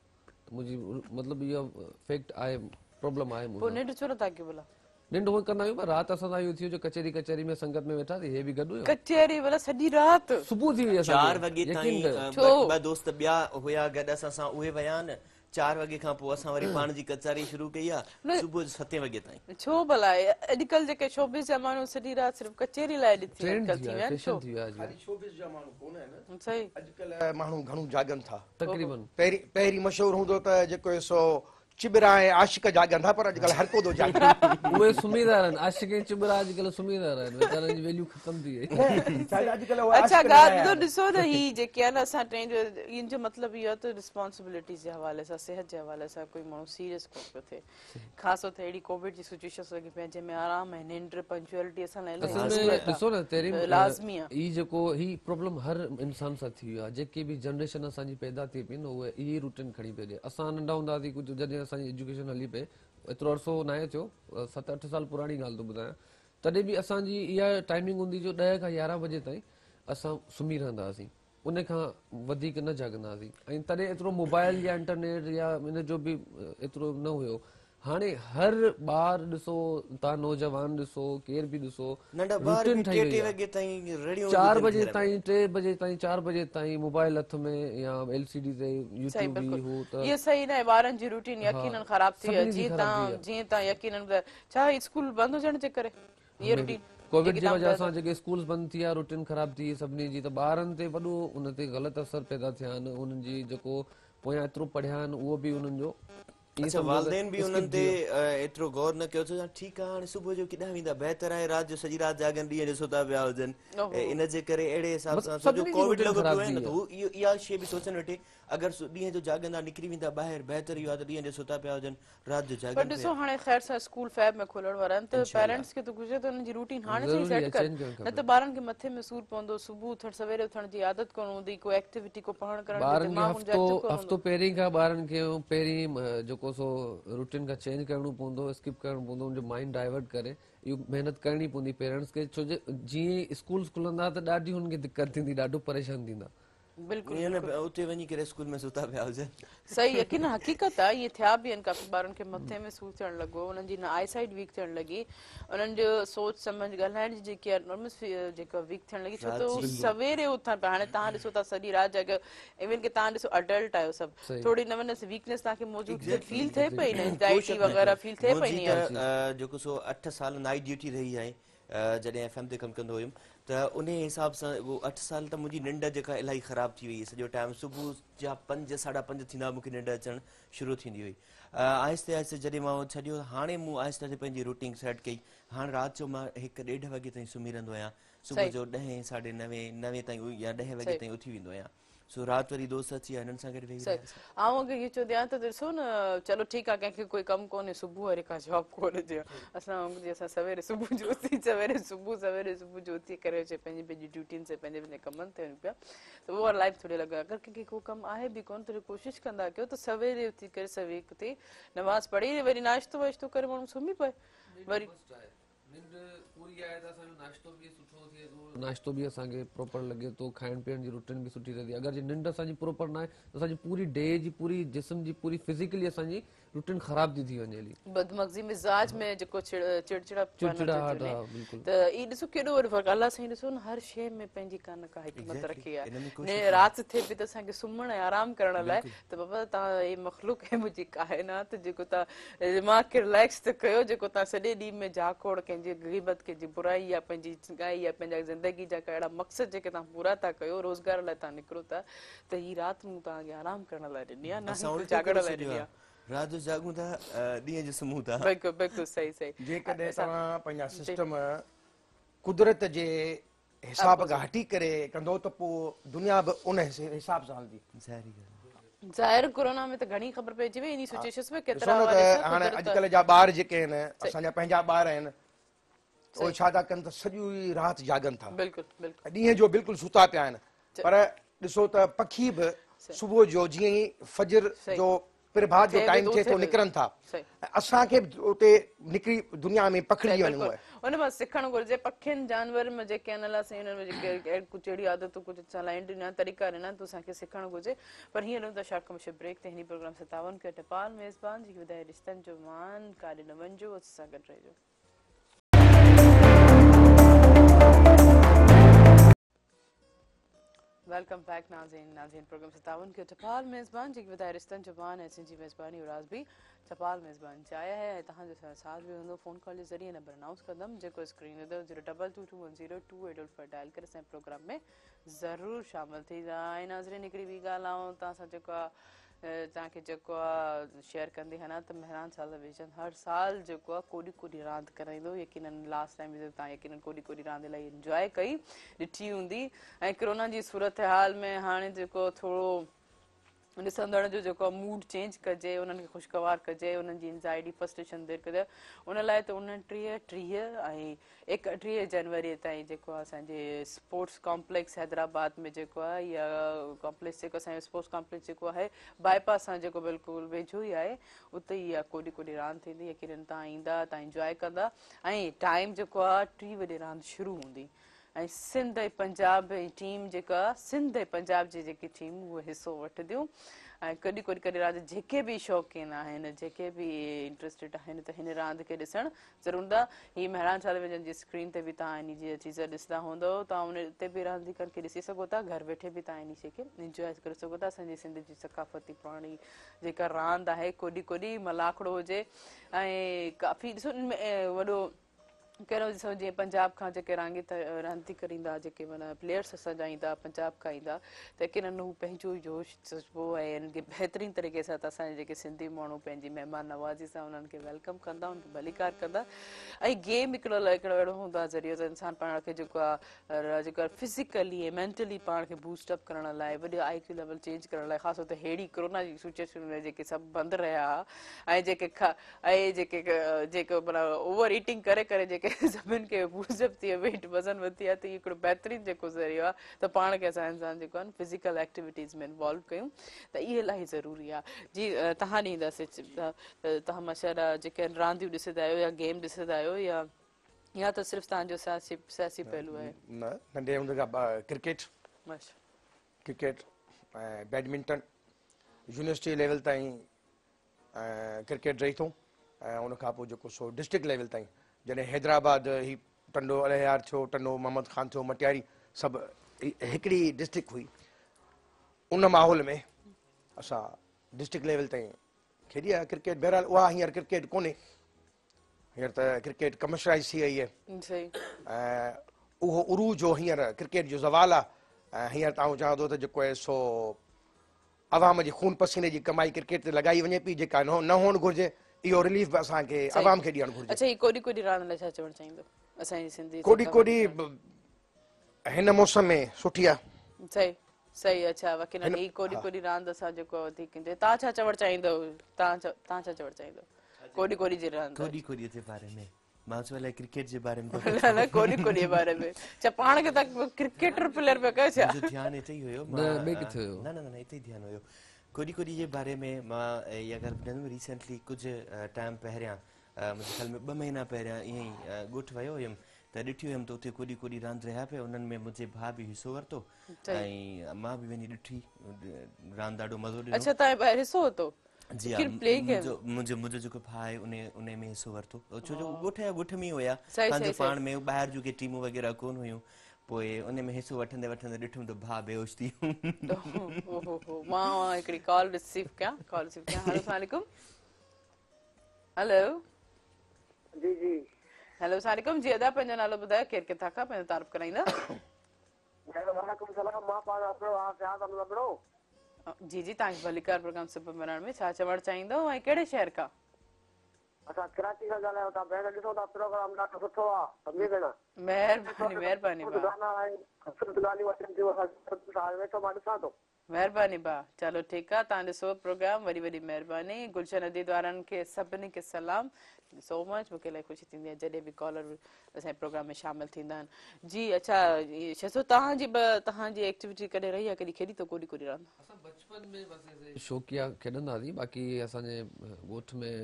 त मुंहिंजी मतिलबु इहो फैक्ट आहे, प्रॉब्लम आहे। पोइ निंड छो नथा कयो भला? निंड हूअं कंदा आहियूं पर राति असां सां इहो थियो जो कचहरी में संगत में वेठा हे बि गॾु हुयो, कचहरी भला सॼी राति सुबुह थी वई 4 वॻे ताईं। ॿ दोस्त ॿिया हुया गॾु असां सां, उहे विया आहिनि 4 वॻे खां पोइ असां वरी पाण जी कचहरी शुरू कई आहे सुबुह जो 7 वॻे ताईं। छो भला अॼुकल्ह जेके शोबिस जा माण्हू सॼी राति सिर्फ़ु कचहरी लाइ ॾिठी सही? अॼुकल्ह माण्हू घणो जागनि था। तक़रीबन पहिरीं मशहूरु हूंदो त जेको सो चिबरा ऐं आशिक जागनि था, पर अॼुकल्ह हर को थो जागे। उहे सुम्हींदा रहनि, आशिक ऐं चिबरा अॼुकल्ह सुम्हींदा रहनि, वीचारनि जी वैल्यू ख़तम थी वई। अच्छा ॻाल्हि ॿुधो, ॾिसो त ही जेके आहे न असां टे इन जो मतिलबु इहो आहे त रिस्पॉन्सिबिलिटीज़ जे हवाले सां, सिहत जे हवाले सां कोई माण्हू सीरियस कोन पियो थिए, ख़ासि तौर ते अहिड़ी कोविड जी सिचुएशन लॻी पई जंहिंमें आराम ऐं निंड पंक्चुअलिटी असां लाइ ॾिसो न तेरी लाज़मी आहे। ही जेको ही प्रॉब्लम हर इंसान सां थी वियो आहे, जेकी बि जनरेशन असांजी पैदा थी पई न उहे इहे रूटीन खणी पई ॾे। असां नंढा हूंदा हुआसीं, कुझु जॾहिं असांजी एजुकेशन हली पए, एतिरो अरसो न आहे थियो, 7-8 साल पुराणी ॻाल्हि थो ॿुधायां, तॾहिं बि असांजी इहा टाइमिंग हूंदी जो 10 खां 11 बजे ताईं असां सुम्ही रहंदा हुआसीं, उन खां वधीक न जागंदा हुआसीं। ऐं तॾहिं एतिरो मोबाइल या इंटरनेट या इन जो बि एतिरो न हुयो। हाणे हर ॿार ॾिसो, तव्हां नौजवान ॾिसो, केर बि ॾिसो, रूटीन ठही वई आहे। 4 बजे ताईं 3 बजे ताईं 4 बजे ताईं मोबाइल हथ में या LCD ते यूट्यूब बि हो त ये सही न आहे। ॿारनि जी रूटीन यकीनन ख़राब थी आहे। जीअं तव्हां यकीनन छा स्कूल बंदि हुजण जे करे ये रूटीन कोविड जी वजह सां जेके स्कूल बंदि थी विया, रूटीन ख़राब थी सभिनी जी, त ॿारनि ते वॾो उन ते ग़लति असर पैदा थिया आहिनि। उन्हनि जी जेको पोयां एतिरो पढ़िया आहिनि उहो बि उन्हनि जो वालदेन बि उन्हनि ते एतिरो गौर न कयो। ठीकु आहे हाणे सुबुह जो केॾांहुं वेंदा, बहितर आहे राति जो सॼी राति जागनि, ॾींहं जो सुता पिया हुजनि। इन जे करे अहिड़े हिसाब सां कोविड लॻो पियो आहे न, त इहा शइ बि सोचणु वेठे अगरि ॾींहं जो जागंदा, निकिरी वेंदा ॿाहिरि, बहितर इहो आहे त ॾींहं जो सुता पिया हुजनि, राति जो जागनि। पर ॾिसो हाणे ख़ैर सां स्कूल फैब में खुलण वारा आहिनि त पेरेंट्स खे त घुरिजे त हुननि जी रूटीन हाणे सां ई सेट कर, न त ॿारनि खे मथे में सूर पवंदो, सुबुह उथण सवेरे उथण जी आदत कोन हूंदी, कोई एक्टिविटी को पढ़ण करण हफ़्तो पहिरीं खां ॿारनि खे पहिरीं जेको सो रूटीन खां चेंज करणो पवंदो, स्किप करणो पवंदो, उनजो माइंड डाइवर्ट करे इहो महिनत करणी पवंदी पेरेंट्स खे, छो जो जीअं स्कूल खुलंदा त ॾाढी हुननि खे दिक़त थींदी, ॾाढो परेशान थींदा। उते वञी करे स्कूल में सुता पिया हुजनि। सही, यकीन हक़ीक़त आहे, इहे थिया बि आहिनि काफ़ी ॿारनि खे मथे में सूर थियणु लॻो, उन्हनि जी आई साइट वीक थियणु लॻी, उन्हनि जो सोच सम्झ ॻाल्हाइण जी जेकी आहे नॉर्मल जेका वीक थियणु लॻी, छो त सवेरे उथनि पिया। हाणे तव्हां ॾिसो था सॼी राति जाॻियो, इवन की तव्हां ॾिसो अडल्ट आहियो सभु, थोरी न वञे वीकनेस तव्हांखे मौजूदु फील थिए पई न, एंजाइटी वग़ैरह फील थिए पई न। जेको सो 8 साल नाइट ड्यूटी रही आहे जॾहिं FM ते कमु कंदो हुयुमि, त उन हिसाब सां उहो 8 साल त मुंहिंजी निंड जेका इलाही ख़राबु थी वई। सॼो टाइम सुबुह जा 5 साढा 5 थींदा मूंखे निंड अचणु शुरू थींदी हुई। आहिस्ते आहिस्ते जॾहिं मां छॾियो हाणे मूं आहिस्ते आहिस्ते पंहिंजी रूटीन सेट कई हाणे राति जो मां 1-1:30 वॻे ताईं सुम्ही रहंदो आहियां सुबुह जो 10 साढे 9 ताईं या 10 वॻे ताईं उथी वेंदो आहियां सो राति वरी दोस्त अची विया हिननि सां गॾु वेही सही रहियासीं आऊं अगरि इहो चवंदी आहियां त ॾिसो न चलो ठीकु आहे कंहिंखे कोई कमु कोन्हे सुबुह वरी का जॉब कोन्हे जीअं असां सवेरे सुबुह जो उथी सवेरे सुबुह जो उथी करे अचे पंहिंजी पंहिंजी ड्यूटियुनि से पंहिंजे कमनि ते वञूं पिया त उहा लाइफ थोरी लॻे अगरि कंहिंखे को कमु आहे बि कोन त कोशिशि कंदा कयो त सवेरे उथी करे सवेर उथी नमाज़ पढ़ी वरी नाश्तो वाश्तो करे माण्हू सुम्ही पए वरी निंड पूरी आहे त असांजो नाश्तो बि सुठो थिए थो नाश्तो बि असांखे प्रॉपर लॻे थो खाइण पीअण जी रूटीन बि सुठी रहंदी आहे अगरि निंड असांजी प्रॉपर न आहे त असांजी पूरी डे जी पूरी जिस्म जी पूरी फिज़िकली असांजी रूटीन ख़राब थी वञे हली बदमग़ज़ी मिज़ाज में जेको चिड़चिड़ाहट आहे बिल्कुलु त ई ॾिसो केॾो वॾो फ़र्क़ु अलाह साईं ॾिसो न हर शइ में पंहिंजी का न का हिकमत रखी आहे राति थिए पई त असांखे सुम्हण ऐं आराम करण लाइ त बाबा तव्हां हे मख़लूक है मुंहिंजी काइनात जेको तव्हां दिमाग़ खे रिलैक्स त कयो जेको तव्हां सॼे ॾींहं में झाकोड़ कंहिंजी ग़ीबत कंहिंजी बुराई या पंहिंजी ॻाई या पंहिंजा ज़िंदगी जा का अहिड़ा मक़सद जेके तव्हां पूरा था कयो रोज़गार लाइ तव्हां निकिरो था त हीअ राति मूं तव्हांखे आराम करण लाइ ॾिनी आहे न जागण लाइ ॾिनी आहे राति जो जागूं था ॾींहं जो सुम्हूं था बिल्कुलु बिल्कुलु सही सही जेकॾहिं तव्हां पंहिंजा सिस्टम कुदरत जे हिसाब खां हटी करे कंदो त पोइ दुनिया बि उन हिसाब सां हलंदी ज़ाहिरी ॻाल्हि ज़ाहिर कोरोना में त घणी ख़बर पइजी वई इन सिचुएशंस में ॾिसो केतिरा न वार त हाणे अॼुकल्ह जा ॿार जेके आहिनि असांजा पंहिंजा ॿार आहिनि उहे छा था कनि त सॼी राति जागनि था बिल्कुलु बिल्कुलु ॾींहं जो बिल्कुलु सुता पिया आहिनि पर ॾिसो त पखी बि सुबुह जो जीअं ई फजर जो प्रभात जो टाइम थिए थो निकिरनि था असांखे बि उते निकिरी दुनिया में पखिड़ी वञिणो आहे उन मां सिखणु घुरिजे पखियुनि जानवरनि में जेके आहिनि अलाह साईं हुननि में जेके कुझु अहिड़ी आदतूं कुझु सलाहियूं ॾिना तरीक़ा ॾिना त असांखे सिखणु घुरिजे पर हीअं हलूं था शार्ट कमर्शियल ब्रेक ते हिन प्रोग्राम सां तावन कयो टपाल मेज़बान जेकी ॿुधाए रिश्तनि जो मान काॾे न वञिजो असां सां गॾु रहिजो वेलकम बैक नाज़रीन प्रोग्राम से ताउन के टपाल मेज़बान जेकी ॿुधाए रिश्तनि जो मान ऐं सिंधी मेज़बानी उराज़ बि टपाल मेज़बान चाहिया है ऐं तव्हांजो साथ बि हूंदो फ़ोन कॉल जे ज़रिए नंबर अनाउंस कंदमि जेको स्क्रीन ते 02221022885 करे असांजे प्रोग्राम में ज़रूरु शामिलु थी ऐं नाज़रीन हिकिड़ी ॿी ॻाल्हि आऊं तव्हां सां जेको आहे तव्हांखे जेको आहे शेयर कंदी हना त महिरान साल विजन हर साल जेको आहे कोॾी कोॾी रांदि कराईंदो यकीनन लास्ट टाइम तव्हां यकीनन कोॾी कोॾी रांदि इलाही इंजॉय कई ॾिठी हूंदी ऐं कोरोना जी सूरत हाल में हाणे जेको थोरो ॾिसंदड़ जो जेको मूड चेंज कजे उन्हनि खे ख़ुशगवार कजे उन्हनि जी एंज़ाइटी फ्रस्ट्रेशन दूरि कजे उन लाइ त 29 ऐं 31 जनवरी ताईं जेको आहे असांजे स्पोर्ट्स कॉम्प्लेक्स हैदराबाद में जेको आहे इहा कॉम्प्लेक्स जेको असांजो स्पोर्ट्स कॉम्प्लेक्स जेको आहे बाईपास सां जेको बिल्कुलु वेझो ई आहे उते ई इहा कोॾी कोॾी रांदि थींदी यकीनन तव्हां ईंदा तव्हां इंजॉय कंदा ऐं टाइम जेको आहे 3 बजे रांदि शुरू हूंदी ऐं सिंध ऐं पंजाब जी टीम जेका सिंध ऐं पंजाब जी जेकी टीम उहे हिसो वठंदियूं ऐं कॾहिं कॾहिं रांदि जेके बि शौक़ीन आहिनि जेके बि इंट्रस्टेड आहिनि त हिन रांदि खे ॾिसणु ज़रूरु ईंदा हीअ महिरान टेलीविजन जी स्क्रीन ते बि तव्हां इन जी चीज़ ॾिसंदा हूंदव तव्हां उन ते बि रांदीगरनि खे ॾिसी सघो था घर वेठे बि तव्हां इन शइ खे इंजॉय करे सघो था असांजी सिंध जी सकाफ़ती पुराणी जेका रांदि आहे कोॾी कोॾी मलाखड़ो हुजे ऐं काफ़ी ॾिसो वॾो कहिड़ो ॾिसो जीअं पंजाब खां जेके रांदीगर ईंदा जेके माना प्लेयर्स असांजा ईंदा पंजाब खां ईंदा त यकीनन हू पंहिंजो जोश जज़्बो ऐं हिन खे बहितरीन तरीक़े सां त असांजे जेके सिंधी माण्हू पंहिंजी महिमान नवाज़ी सां उन्हनि खे वेलकम कंदा उनखे भलीकार कंदा ऐं गेम हिकिड़ो अहिड़ो हूंदो आहे ज़रियो त इंसानु पाण खे जेको आहे जेको आहे फिज़िकली ऐं मेंटली पाण खे बूस्टअप करण लाइ वॾो IQ लेवल चेंज करण लाइ ख़ासि तौर ते अहिड़ी कोरोना जी सिचुएशन में जेके सभु बंदि रहिया ऐं जेके माना ओवर ईटिंग करे करे जेके सभिनि खे बूस्टअप थी वेट वज़न वधी आहे त इहो हिकिड़ो बहितरीनु जेको ज़रियो आहे त पाण खे असां इंसान जेको आहे फिज़िकल एक्टिविटीज़ में इन्वॉल्व कयूं त इहे इलाही ज़रूरी आहे जी तव्हां ॾींदासीं तव्हां मशहूरु जेके रांदियूं ॾिसंदा आहियो या गेम ॾिसंदा आहियो या त सिर्फ़ु तव्हांजो सियासी पहलू आहे न नंढे हूंदे खां क्रिकेट ऐं बैडमिंटन यूनिवर्सिटी लेवल ताईं क्रिकेट रही थो ऐं उनखां पोइ जेको सो डिस्ट्रिक्ट लेवल ताईं जॾहिं हैदराबाद ही टंडो अलियार थियो टंडो मोहम्मद खान थियो मटियारी सभु हिकिड़ी डिस्ट्रिक्ट हुई उन माहौल में असां डिस्ट्रिक्ट लेवल ताईं खेॾी आहे क्रिकेट बहरहाल उहा हींअर क्रिकेट कोन्हे हींअर त क्रिकेट कमर्शलाइज़ थी वई आहे ऐं उहो उरू जो हींअर क्रिकेट जो ज़वालु आहे ऐं हींअर तव्हां चवां थो त जेको आहे सो अवाम जे खून पसीने जी कमाई क्रिकेट ते लॻाई वञे पई, जेका न हुअणु घुरिजे, इहो रिलीफ बि असांखे अवाम खे ॾियणु घुरिजे। अच्छा ही कोडी कोडी रांदि लाइ छा चवणु चाहींदो असांजी सिंधी कोडी कोडी हिन मौसम में सुठी आहे। सही सही। अच्छा वकील ही कोडी कोडी रांदि असां जेको वधीक ईंदो, तव्हां छा चवणु चाहींदो, तव्हां छा चवणु चाहींदो कोडी कोडी जी रांदि? कोडी कोडी जे बारे में मां चयो अलाए क्रिकेट जे बारे में न कोडी कोडी जे बारे में छा पाण खे त क्रिकेटर प्लेयर पे कयो छा? मुंहिंजो ध्यानु हिते ई हुयो, न हिते ई ध्यानु हुयो। कोडी कोडी जे बारे में मां इहा ॻाल्हि ॿुधाईंदुमि। रिसेंटली कुझु टाइम पहिरियां, मुंहिंजे ख़्याल में 2 महीना पहिरियां ईअं ई ॻोठु वियो हुयुमि त ॾिठी हुयमि त उते कोडी कोडी रांदि रहिया पिया। उन्हनि में मुंहिंजे भाउ बि हिसो वरितो ऐं मां बि वञी ॾिठी, रांदि ॾाढो मज़ो ॾिनो। अच्छा तव्हां ॿाहिरि हिसो वरितो? जी हा, मुंहिंजो जेको भाउ आहे उन में हिसो वरितो, छो जो ॻोठ में ई हुया, पंहिंजो पाण में ॿाहिरि जूं के टीमूं वग़ैरह कोन हुयूं। पोइ उन में हिसो वठंदे वठंदे ॾिठुमि त भाउ बेहोश थी वियो। मां हिकिड़ी कॉल रिसीव कयां। हेलो सलाम। हेलो जी जी हेलो सलाम जी। अदा पंहिंजो नालो ॿुधायो, केरु किथां खां, पंहिंजो तारीफ़ कराईंदा? वालेकुम सलाम, मां पाण अपनो आसिया त लबड़ो। जी जी तव्हांखे भलीकार प्रोग्राम सुबुह मरण में छा चवणु चाहींदो ऐं कहिड़े शहर खां? असां कराची खां ॻाल्हायूं था। भेण ॾिसो था प्रोग्राम ॾाढो सुठो आहे, सम्झी भेण। महिरबानी महिरबानी भाउ, वेठो मां ॾिसां थो। महिरबानी भाउ। चलो ठीकु आहे, तव्हां ॾिसो प्रोग्राम, वरी वरी महिरबानी। गुलशन अदीद वारनि खे सभिनी खे सलाम, सो मच। मूंखे इलाही ख़ुशी थींदी आहे जॾहिं बि कॉलर असांजे प्रोग्राम में शामिल थींदा आहिनि। जी अच्छा शहज़ो, तव्हांजी एक्टिविटी कॾहिं रही आहे, कॾहिं खेॾी अथव कोडी कोडी रांदि? असां बचपन में बसि शौक़िया खेॾंदासीं, बाक़ी असांजे ॻोठ में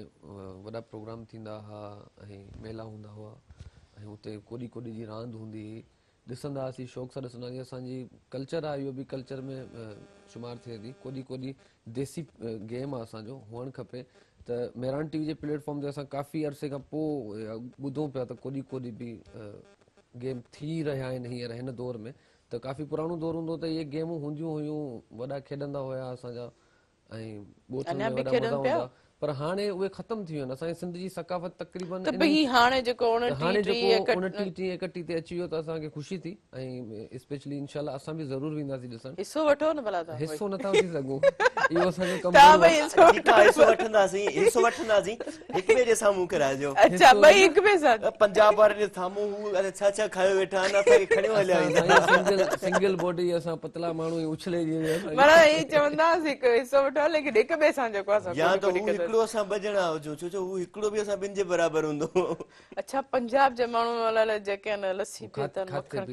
वॾा प्रोग्राम थींदा हुआ ऐं मेला हूंदा हुआ ऐं उते कोडी कोडी जी रांदि हूंदी हुई, ॾिसंदा हुआसीं, शौक़ सां ॾिसंदा हुआसीं। असांजी कल्चर आहे, इहो बि कल्चर में शुमारु थिए थी। कोडी कोडी देसी गेम आहे, असांजो हुअणु खपे। त मेरान टीवी जे प्लेटफॉर्म ते असां काफ़ी अरसे खां पोइ ॿुधूं पिया त कोडी कोडी बि गेम थी रहिया आहिनि हींअर हिन दौर में। त काफ़ी पुराणो दौर हूंदो त इहे गेमूं हूंदियूं हुयूं, वॾा खेॾंदा हुया असांजा ऐं ॻोठ में वॾा मज़ा हूंदा, पर हाणे उहे ख़तम थी विया आहिनि। असांजी सिंध जी सकाफ़त तक़रीबन हाणे जेको 29/31 ते अची वियो त असांखे ख़ुशी थी ऐं स्पेशली इनशाला असां बि ज़रूरु वेंदासीं ॾिसण। हिसो वठो न भला, हिसो नथा वठी सघूं, इहो असांजो कमु हिसो वठंदासीं, हिक ॿिए जे साम्हूं कराइजो। अच्छा ॿई हिक ॿिए सां? पंजाब वारनि जे साम्हूं छा छा खायो वेठा आहिनि, असांखे खणी हलिया। सिंगल बॉडी असां पतला माण्हू उछले चवंदासीं हिसो वठो, लेकिन हिक ॿिए सां जेको असां हिकिड़ो असां बजणा हुजो, छो जो हू हिकिड़ो बि असां ॿिनि जे बराबरि हूंदो। अच्छा पंजाब जे माण्हू जेके आहिनि लस्सी पीतनि, मक्खण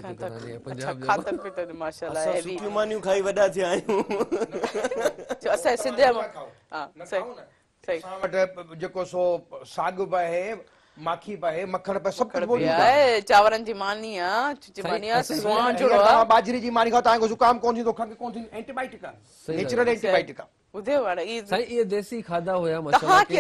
खातनि पीतनि, माशाल्लाह सुठियूं मानियूं खाई वॾा थिया आहियूं। असां सिंधे जेको सो साग बि आहे, माखी बि आहे, मक्खण बि सभु चांवरनि जी मानी आहे, बाजरी जी मानी खाओ, तव्हांखे ज़ुकाम कोन थींदो, खंघि कोन थींदी, एंटीबायोटिक आहे, नेचुरल एंटीबायोटिक आहे। इहे देसी खाधा हुया, सही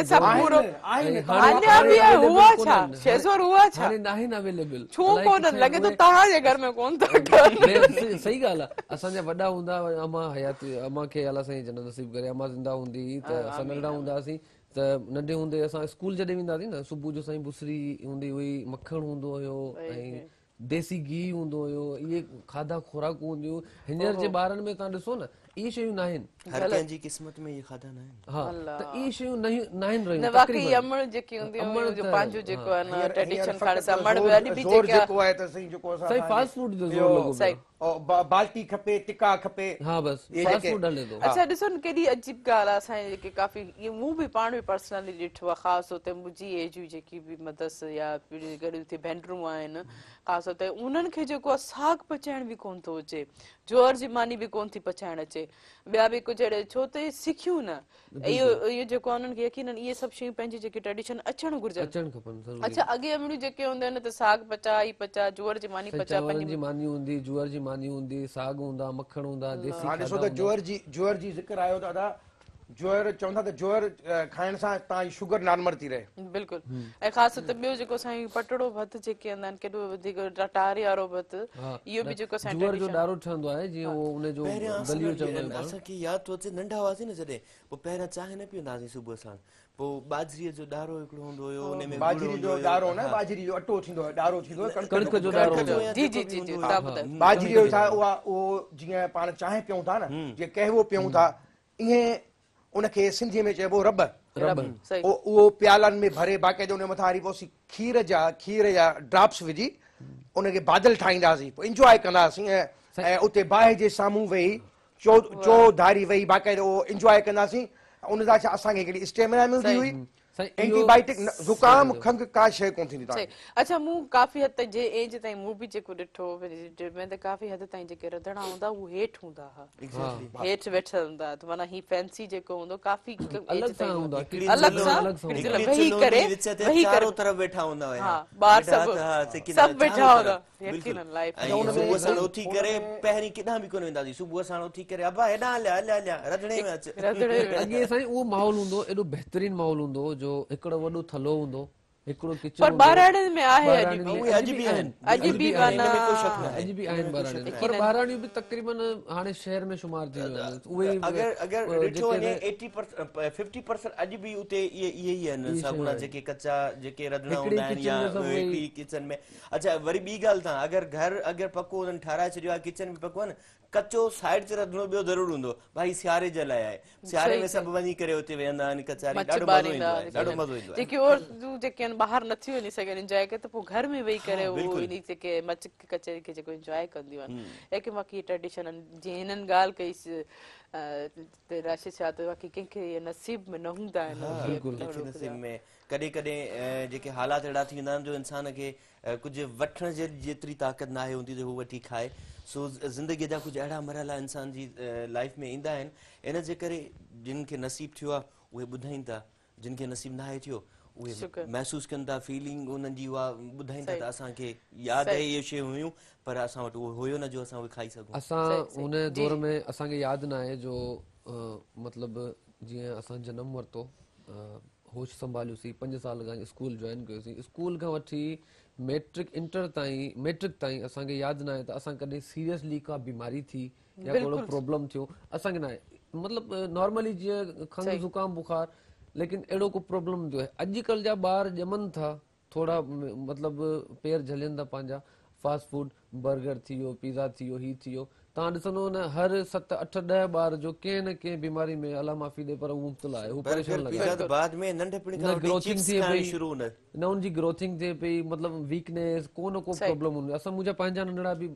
ॻाल्हि आहे। असांजा वॾा हूंदा, अमा हयाती, अमा खे अलाह साईं जन्नत नसीब करे, अमा ज़िंदा हूंदी त असां नंढा हूंदा हुआसीं त नंढे हूंदे असां स्कूल जॾहिं वेंदा हुआसीं न, सुबुह जो साईं बुसरी हूंदी हुई, मक्खण हूंदो हुयो ऐं देसी घी हूंदो हुयो, इहे खाधा खुराकूं हूंदियूं। हींअर जे ॿारनि में तव्हां ॾिसो न, इहे शयूं न आहिनि, हर कंहिंजी क़िस्मत में इहे खाधा न आहिनि। हा त इहे शयूं न आहिनि रहियूं। वाकई अमड़ जेकी हूंदी आहे, जो पंहिंजो जेको आहे न ट्रेडिशन खाने सां अमड़ बि बि जेको आहे त सही जेको सही फास्ट फूड जो ज़ोर लॻो सही, बाल्टी खपे, टिका खपे, हा बस फास्ट फूड हले थो। अच्छा ॾिसो न केॾी अजीब ॻाल्हि आहे, असांजे जेके काफ़ी मूं बि पाण बि पर्सनली ॾिठो आहे, ख़ासि तौर ते मुंहिंजी एज जूं जेकी बि मदर्स या गॾु थी भेनरूं आहिनि, ख़ासि तौर ते उन्हनि खे जेको आहे साग पचाइण बि कोन थो अचे, ज्वार जी मानी बि कोन थी पचाइण अचे, ॿिया बि कुझु अहिड़े, छो त सिखियूं न। इहो जेको आहे उन्हनि खे यकीनन इहे सभु शयूं पंहिंजी जेके ट्रेडिशन अचणु घुरिजनि। अच्छा अॻे अमड़ियूं जेके हूंदा आहिनि त साग पचा, ई पचा, ज्वार जी मानी पचा, जी मानी हूंदी, ज्वार जी मानी हूंदी, साग हूंदा, मक्खण हूंदा, देसी खाधा। ॾिसो त ज्वार जी ज़िक्र आयो दादा, ज्वार चवंदा त ज्वार खाइण सां तव्हांजी शुगर नॉर्मल थी रहे। बिल्कुलु। ऐं ख़ासि तौर ते ॿियो जेको साईं पटड़ो भत जेके हूंदा आहिनि, केॾो वधीक टारे वारो भत, इहो बि जेको साईं ज्वार जो ॾारो ठहंदो आहे, जीअं उन जो दलियो चवंदा आहिनि। असांखे यादि थो अचे, नंढा हुआसीं न जॾहिं, पोइ पहिरियां चांहि न पीअंदा हुआसीं सुबुह साण, पोइ बाजरीअ जो ॾारो हिकिड़ो हूंदो हुयो, उन में बाजरी जो ॾारो न, बाजरी जो अटो थींदो आहे, ॾारो थींदो आहे, कणिक जो ॾारो हूंदो आहे। जी जी जी जी, बाजरी जो छा उहो जीअं पाण चांहि पियूं था न, जीअं कहवो पियूं था, ईअं उनखे सिंधीअ में चइबो रब। सही उहो प्यालनि में भरे बाक़ाइदे उन मथां वरी पोइ खीर जा ड्रॉप्स विझी उनखे बादल ठाहींदासीं, पोइ इंजॉय कंदासीं ऐं उते बाहि जे साम्हूं वेही चौधारी वेही बाक़ाइदे उहो इंजॉय कंदासीं। उन सां छा असांखे हिकिड़ी स्टेमिना मिलंदी हुई, एंटीबायोटिक ज़ुकाम खंघि का शइ कोन थींदी सही। तव्हांखे। अच्छा मूं काफ़ी हद ताईं जे एज ताईं मूं बि जेको ॾिठो में त काफ़ी हद ताईं जेके रंधिणा हूंदा उहे हेठि हूंदा हुआ, हेठि वेठल हूंदा, त माना ही फैंसी जेको हूंदो काफ़ी अलॻि सां हूंदा, अलॻि सां वेही करे चारों तरफ वेठा हूंदा हुया। हा ॿार सभु वेठा हूंदा यकीनन लाइफ सुबुह साण उथी करे पहिरीं किथां बि कोन वेंदासीं, सुबुह साण उथी करे अबा हेॾां हलिया हलिया हलिया रंधिणे में अच। अॻे साईं उहो माहौल हूंदो, एॾो बहितरीनु माहौल हूंदो जो हिकिड़ो वॾो थलो हूंदो, हिकिड़ो किचन पर ॿाराड़ियुनि में आहे अॼु बि आहिनि, अॼु बि माना अॼु बि आहिनि ॿाराड़ियूं, पर ॿाराड़ियूं बि तक़रीबन हाणे शहर में शुमार थी वियूं आहिनि। उहे अगरि ॾिठो वञे 50% अॼु बि उते इहे ई आहिनि साबुण जेके कचा जेके रंधिणा हूंदा आहिनि या हिकिड़ी किचन में। अच्छा वरी ॿी ॻाल्हि तव्हां अगरि पको हुननि ठाराए छॾियो आहे, किचन में पको आहे न, कचो साइड ते रंधिणो ॿियो ज़रूरु हूंदो, भाई सियारे जे लाइ आहे, सियारे में सभु वञी करे उते वेहंदा आहिनि कचारी, ॾाढो मज़ो ईंदो आहे, ॾाढो मज़ो ईंदो आहे। जेके औरतूं जेके आहिनि ॿाहिरि नथी वञी सघनि इंजॉय करे, त पोइ घर में वेही करे उहो इन जेके मच कचरी खे जेको इंजॉय कंदियूं आहिनि। लेकिन बाक़ी ट्रेडिशन जीअं हिननि ॻाल्हि कईसि राशिद छा त बाक़ी कंहिंखे इहे नसीब में न हूंदा आहिनि। कॾहिं कॾहिं जेके हालात अहिड़ा थी वेंदा आहिनि जो इंसान खे कुझु वठण जेतिरी ताक़त न आहे हूंदी जो हू वठी खाए। सो ज़िंदगीअ जा कुझु अहिड़ा मरहला इंसान जी लाइफ में ईंदा आहिनि, इन जे करे जिन खे नसीब थियो आहे उहे ॿुधाइनि था, जिन खे नसीब न आहे थियो उहे महसूसु कनि था, फीलिंग उन्हनि जी उहा ॿुधाइनि था त असांखे यादि आहे इहे शयूं हुयूं पर असां वटि उहो हुयो न जो असां उहे खाई सघूं। असां उन दौर में असांखे यादि न आहे जो मतिलबु जीअं असां जनमु वरितो, होश संभालियोसीं, 5 साल खां स्कूल जॉइन कयोसीं, स्कूल खां वठी मैट्रिक ताईं असांखे यादि न आहे त असां कॾहिं सीरियसली का बीमारी थी या कहिड़ो प्रॉब्लम थियो, असांखे न आहे। मतिलबु नॉर्मली जीअं खंघि ज़ुकाम बुखार, लेकिन अहिड़ो को प्रॉब्लम थियो आहे। अॼुकल्ह जा ॿार ॼमनि था थोरा मतिलबु पेर झलनि था पंहिंजा, फास्ट फूड बर्गर थी वियो, पिज़्ज़ा थी वियो, ही थी वियो, तव्हां ॾिसंदो न हर 7, 8, 10 ॿार जो कंहिं न कंहिं बीमारी में अल्लाह माफ़ी ॾे पर हू मुब्तला आहे, हू परेशान न उनजी ग्रोथिंग थिए पई, मतिलबु वीकनेस को न को प्रॉब्लम हूंदी। असां मुंहिंजा पंहिंजा नंढड़ा बि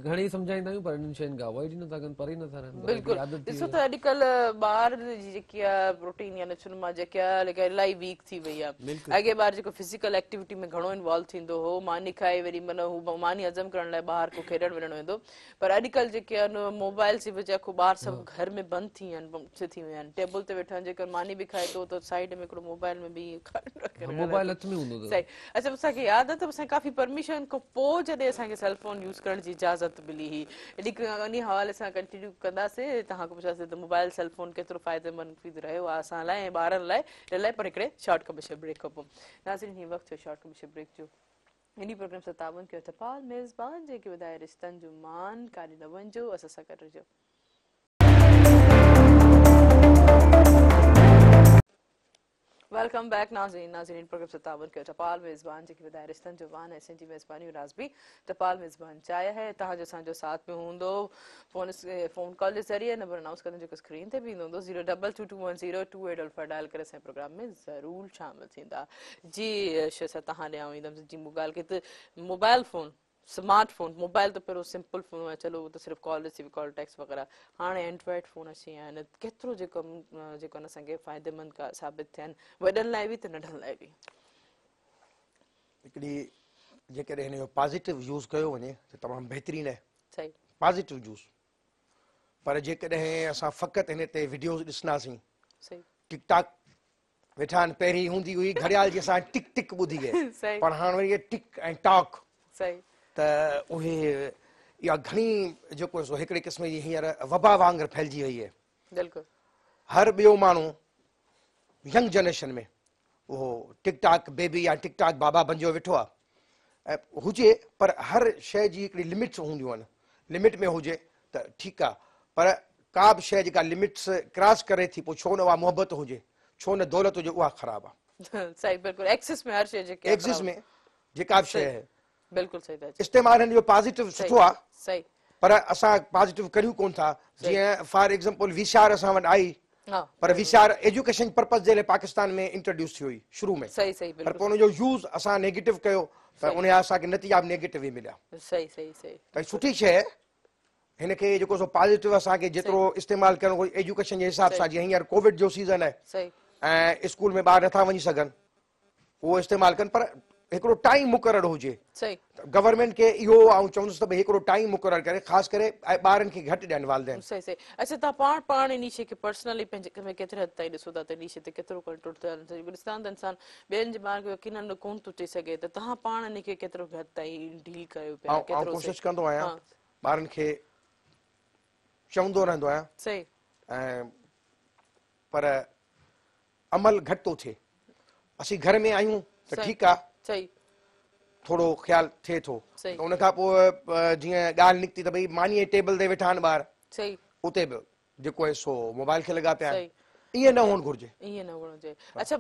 घणेई सम्झाईंदा आहियूं पर इन्हनि शयुनि खां अवॉइड ई नथा कनि, पर ई नथा रहनि। बिल्कुलु ॾिसो त अॼुकल्ह ॿार जी जेकी आहे प्रोटीन या नचुनुमा जेके आहे इलाही वीक थी वई आहे। अॻे ॿार जेको फिज़िकल एक्टिविटी में घणो इन्वॉल्व थींदो हो, मानी खाए वरी माना हू मानी हज़म करण लाइ ॿाहिरि को खेॾणु वञणु वेंदो, पर अॼुकल्ह जेके आहिनि मोबाइल जी वजह खां ॿार सभु घर में बंदि थी विया आहिनि, थी विया आहिनि। टेबल ते वेठा आहिनि, जेकर मानी बि खाए थो त साइड में हिकिड़ो मोबाइल में बि मोबाइल हथ में हूंदो। सही। अच्छा असांखे यादि आहे त असांखे काफ़ी परमिशन खां पोइ जॾहिं असांखे सेल फोन यूज़ करण जी इजाज़त मिली हुई, इन हवाले सां कंटिन्यू कंदासीं। तव्हां खां पुछासीं त मोबाइल सेल फोन केतिरो फ़ाइदेमंद रहियो आहे असां लाइ ऐं ॿारनि लाइ, पर हिकिड़े शॉर्ट कमर्शियल ब्रेक खां पोइ। नाज़रीन हीउ वक़्तु शॉर्ट कमर्शियल ब्रेक जो। इन प्रोग्राम सां ताबन कयो टपाल मेज़बान जेके ॿुधाए रिश्तनि जो मान, काॾे न वञिजो, असां सां गॾु रहिजो। वेलकम बैक नाज़रीन प्रोग्राम से ताबन कयो टपाल मेज़बान जेकी ॿुधाए रिश्तनि जो मान, ऐं जी मेज़बानी राज़बी टपाल मेज़बान चाहिए है तव्हांजो असांजो साथ में हूंदो फ़ोन कॉल जे ज़रिए। नंबर अनाउंस कंदे जेको स्क्रीन ते बि ईंदो हूंदो 022210285 डायल करे असांजे प्रोग्राम में ज़रूरु शामिल थींदा। जी शइ सां तव्हां ॾे ईंदमि जी मूं ॻाल्हि कई त मोबाइल फ़ोन, स्मार्टफोन, मोबाइल त पहिरियों सिंपल फ़ोन आहे, चलो उहो त सिर्फ़ु कॉल रिसीव कॉल टेक्स्ट वग़ैरह, हाणे एंड्रॉइड फ़ोन अची विया आहिनि। केतिरो जेको असांखे फ़ाइदेमंद साबित थिया आहिनि, वॾनि लाइ बि त नंढनि लाइ बि। हिकिड़ी जेकॾहिं हिन जो पॉज़िटिव यूज़ कयो वञे त तमामु बहितरीनु आहे, सही पॉज़िटिव यूज़। पर जेकॾहिं असां फ़क़ति हिन ते वीडियोज़ ॾिसंदासीं, टिक टाक वेठा आहिनि, पहिरीं हूंदी हुई घड़ियाल जी असां टिक टिक ॿुधी गए, पर हाणे वरी टिक ऐं टॉक, त उहे इहा घणी जेको हिकिड़े क़िस्म जी हींअर वबा वांगुरु फैलिजी वई आहे। बिल्कुलु हर ॿियो माण्हू यंग जनरेशन में उहो टिक टाक बेबी या टिक टाक बाबा बणिजो वेठो आहे, ऐं हुजे पर हर शइ जी हिकिड़ी लिमिट्स हूंदियूं आहिनि, लिमिट में हुजे त ठीकु आहे, पर का बि शइ जेका लिमिट्स क्रॉस करे थी पोइ छो न उहा मोहबत हुजे, छो न दौलत हुजे, उहा ख़राबु आहे। सही बिल्कुलु एक्सेस में हर शइ एक्सेस में जेका बि शइ आहे बिल्कुलु सही था चओ। इस्तेमालु हिन जो पॉज़िटिव सुठो आहे, सही पर असां पॉजिटिव करियूं कोन था जीअं फॉर एग्जांपल वीसीआर असां वटि आई हा पर वीसीआर एजुकेशन पर्पस जे लाइ पाकिस्तान में इंट्रोड्यूस थी हुई शुरू में सही सही पर बिल्कुल पोइ हुनजो यूज़ असां नेगेटिव कयो त उन जा असांखे नतीजा बि नेगेटिव ई मिलिया सही सही सही भई सुठी शइ हिनखे जेको सो पॉजिटिव असांखे जेतिरो इस्तेमालु करणो घुरिजे एजुकेशन जे हिसाब सां जीअं हींअर कोविड जो सीज़न आहे सही ऐं स्कूल में ॿार नथा वञी सघनि उहो इस्तेमालु कनि पर हिकिड़ो टाइम मुक़ररु हुजे सही गवर्नमेंट खे इहो आउं चवंदुसि त भई हिकिड़ो टाइम मुक़ररु करे ख़ासि करे ॿारनि खे घटि ॾियनि वालदेन सही सही अच्छा तव्हां पाण इन शइ खे पर्सनली पंहिंजे घर में केतिरे हद ताईं ॾिसो था त इन शइ ते केतिरो कंट्रोल थियो आहे ॾिसंदा त इंसान ॿियनि जे ॿारनि खे यकीनन कोन थो चई सघे त तव्हां पाण इन खे केतिरो हद ताईं डील कयो पिया आउं केतिरो कोशिशि कंदो आहियां हा ॿारनि खे चवंदो रहंदो आहियां सही ऐं पर अमल घटि थो थिए असीं घर में आहियूं त सही ठीकु आहे सही थोरो ख़्यालु थिए थो सही। त उन खां पोइ जीअं ॻाल्हि निकिती त भई मानीअ टेबल ते वेठा आहिनि ॿार सही उते बि जेको आहे सो मोबाइल खे लॻा पिया सही आहिनि ईअं न हुअणु घुरिजे ईअं न हुअणो चाहिए अच्छा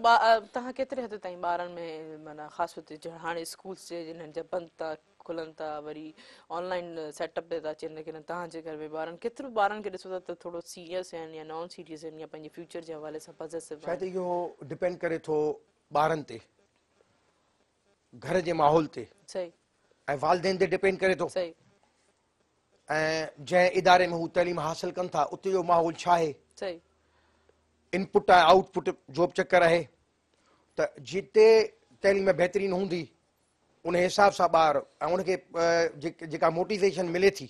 तव्हां केतिरे हद ताईं ॿारनि में माना ख़ासि तौर ते हाणे स्कूल्स जे जिन्हनि जा बंदि था खुलनि था वरी ऑनलाइन सेटअप ते था अचनि लेकिन तव्हांजे घर में ॿारनि केतिरो ॿारनि खे ॾिसो था त थोरो सीरियस आहिनि या नॉन सीरियस आहिनि या पंहिंजे फ्यूचर जे हवाले सां पॉज़िटिव शायदि इहो डिपेंड करे थो ॿारनि ते घर जे माहौल ते सही ऐं वालदेन ते डिपेंड करे थो सही ऐं जंहिं इदारे में हू तइलीम हासिल कनि था उते जो माहौल छा आहे सही इनपुट आहे आउटपुट जो बि चकर आहे त जिते तइलीम बहितरीन हूंदी उन हिसाब सां ॿार ऐं उनखे जेका मोटिवेशन मिले थी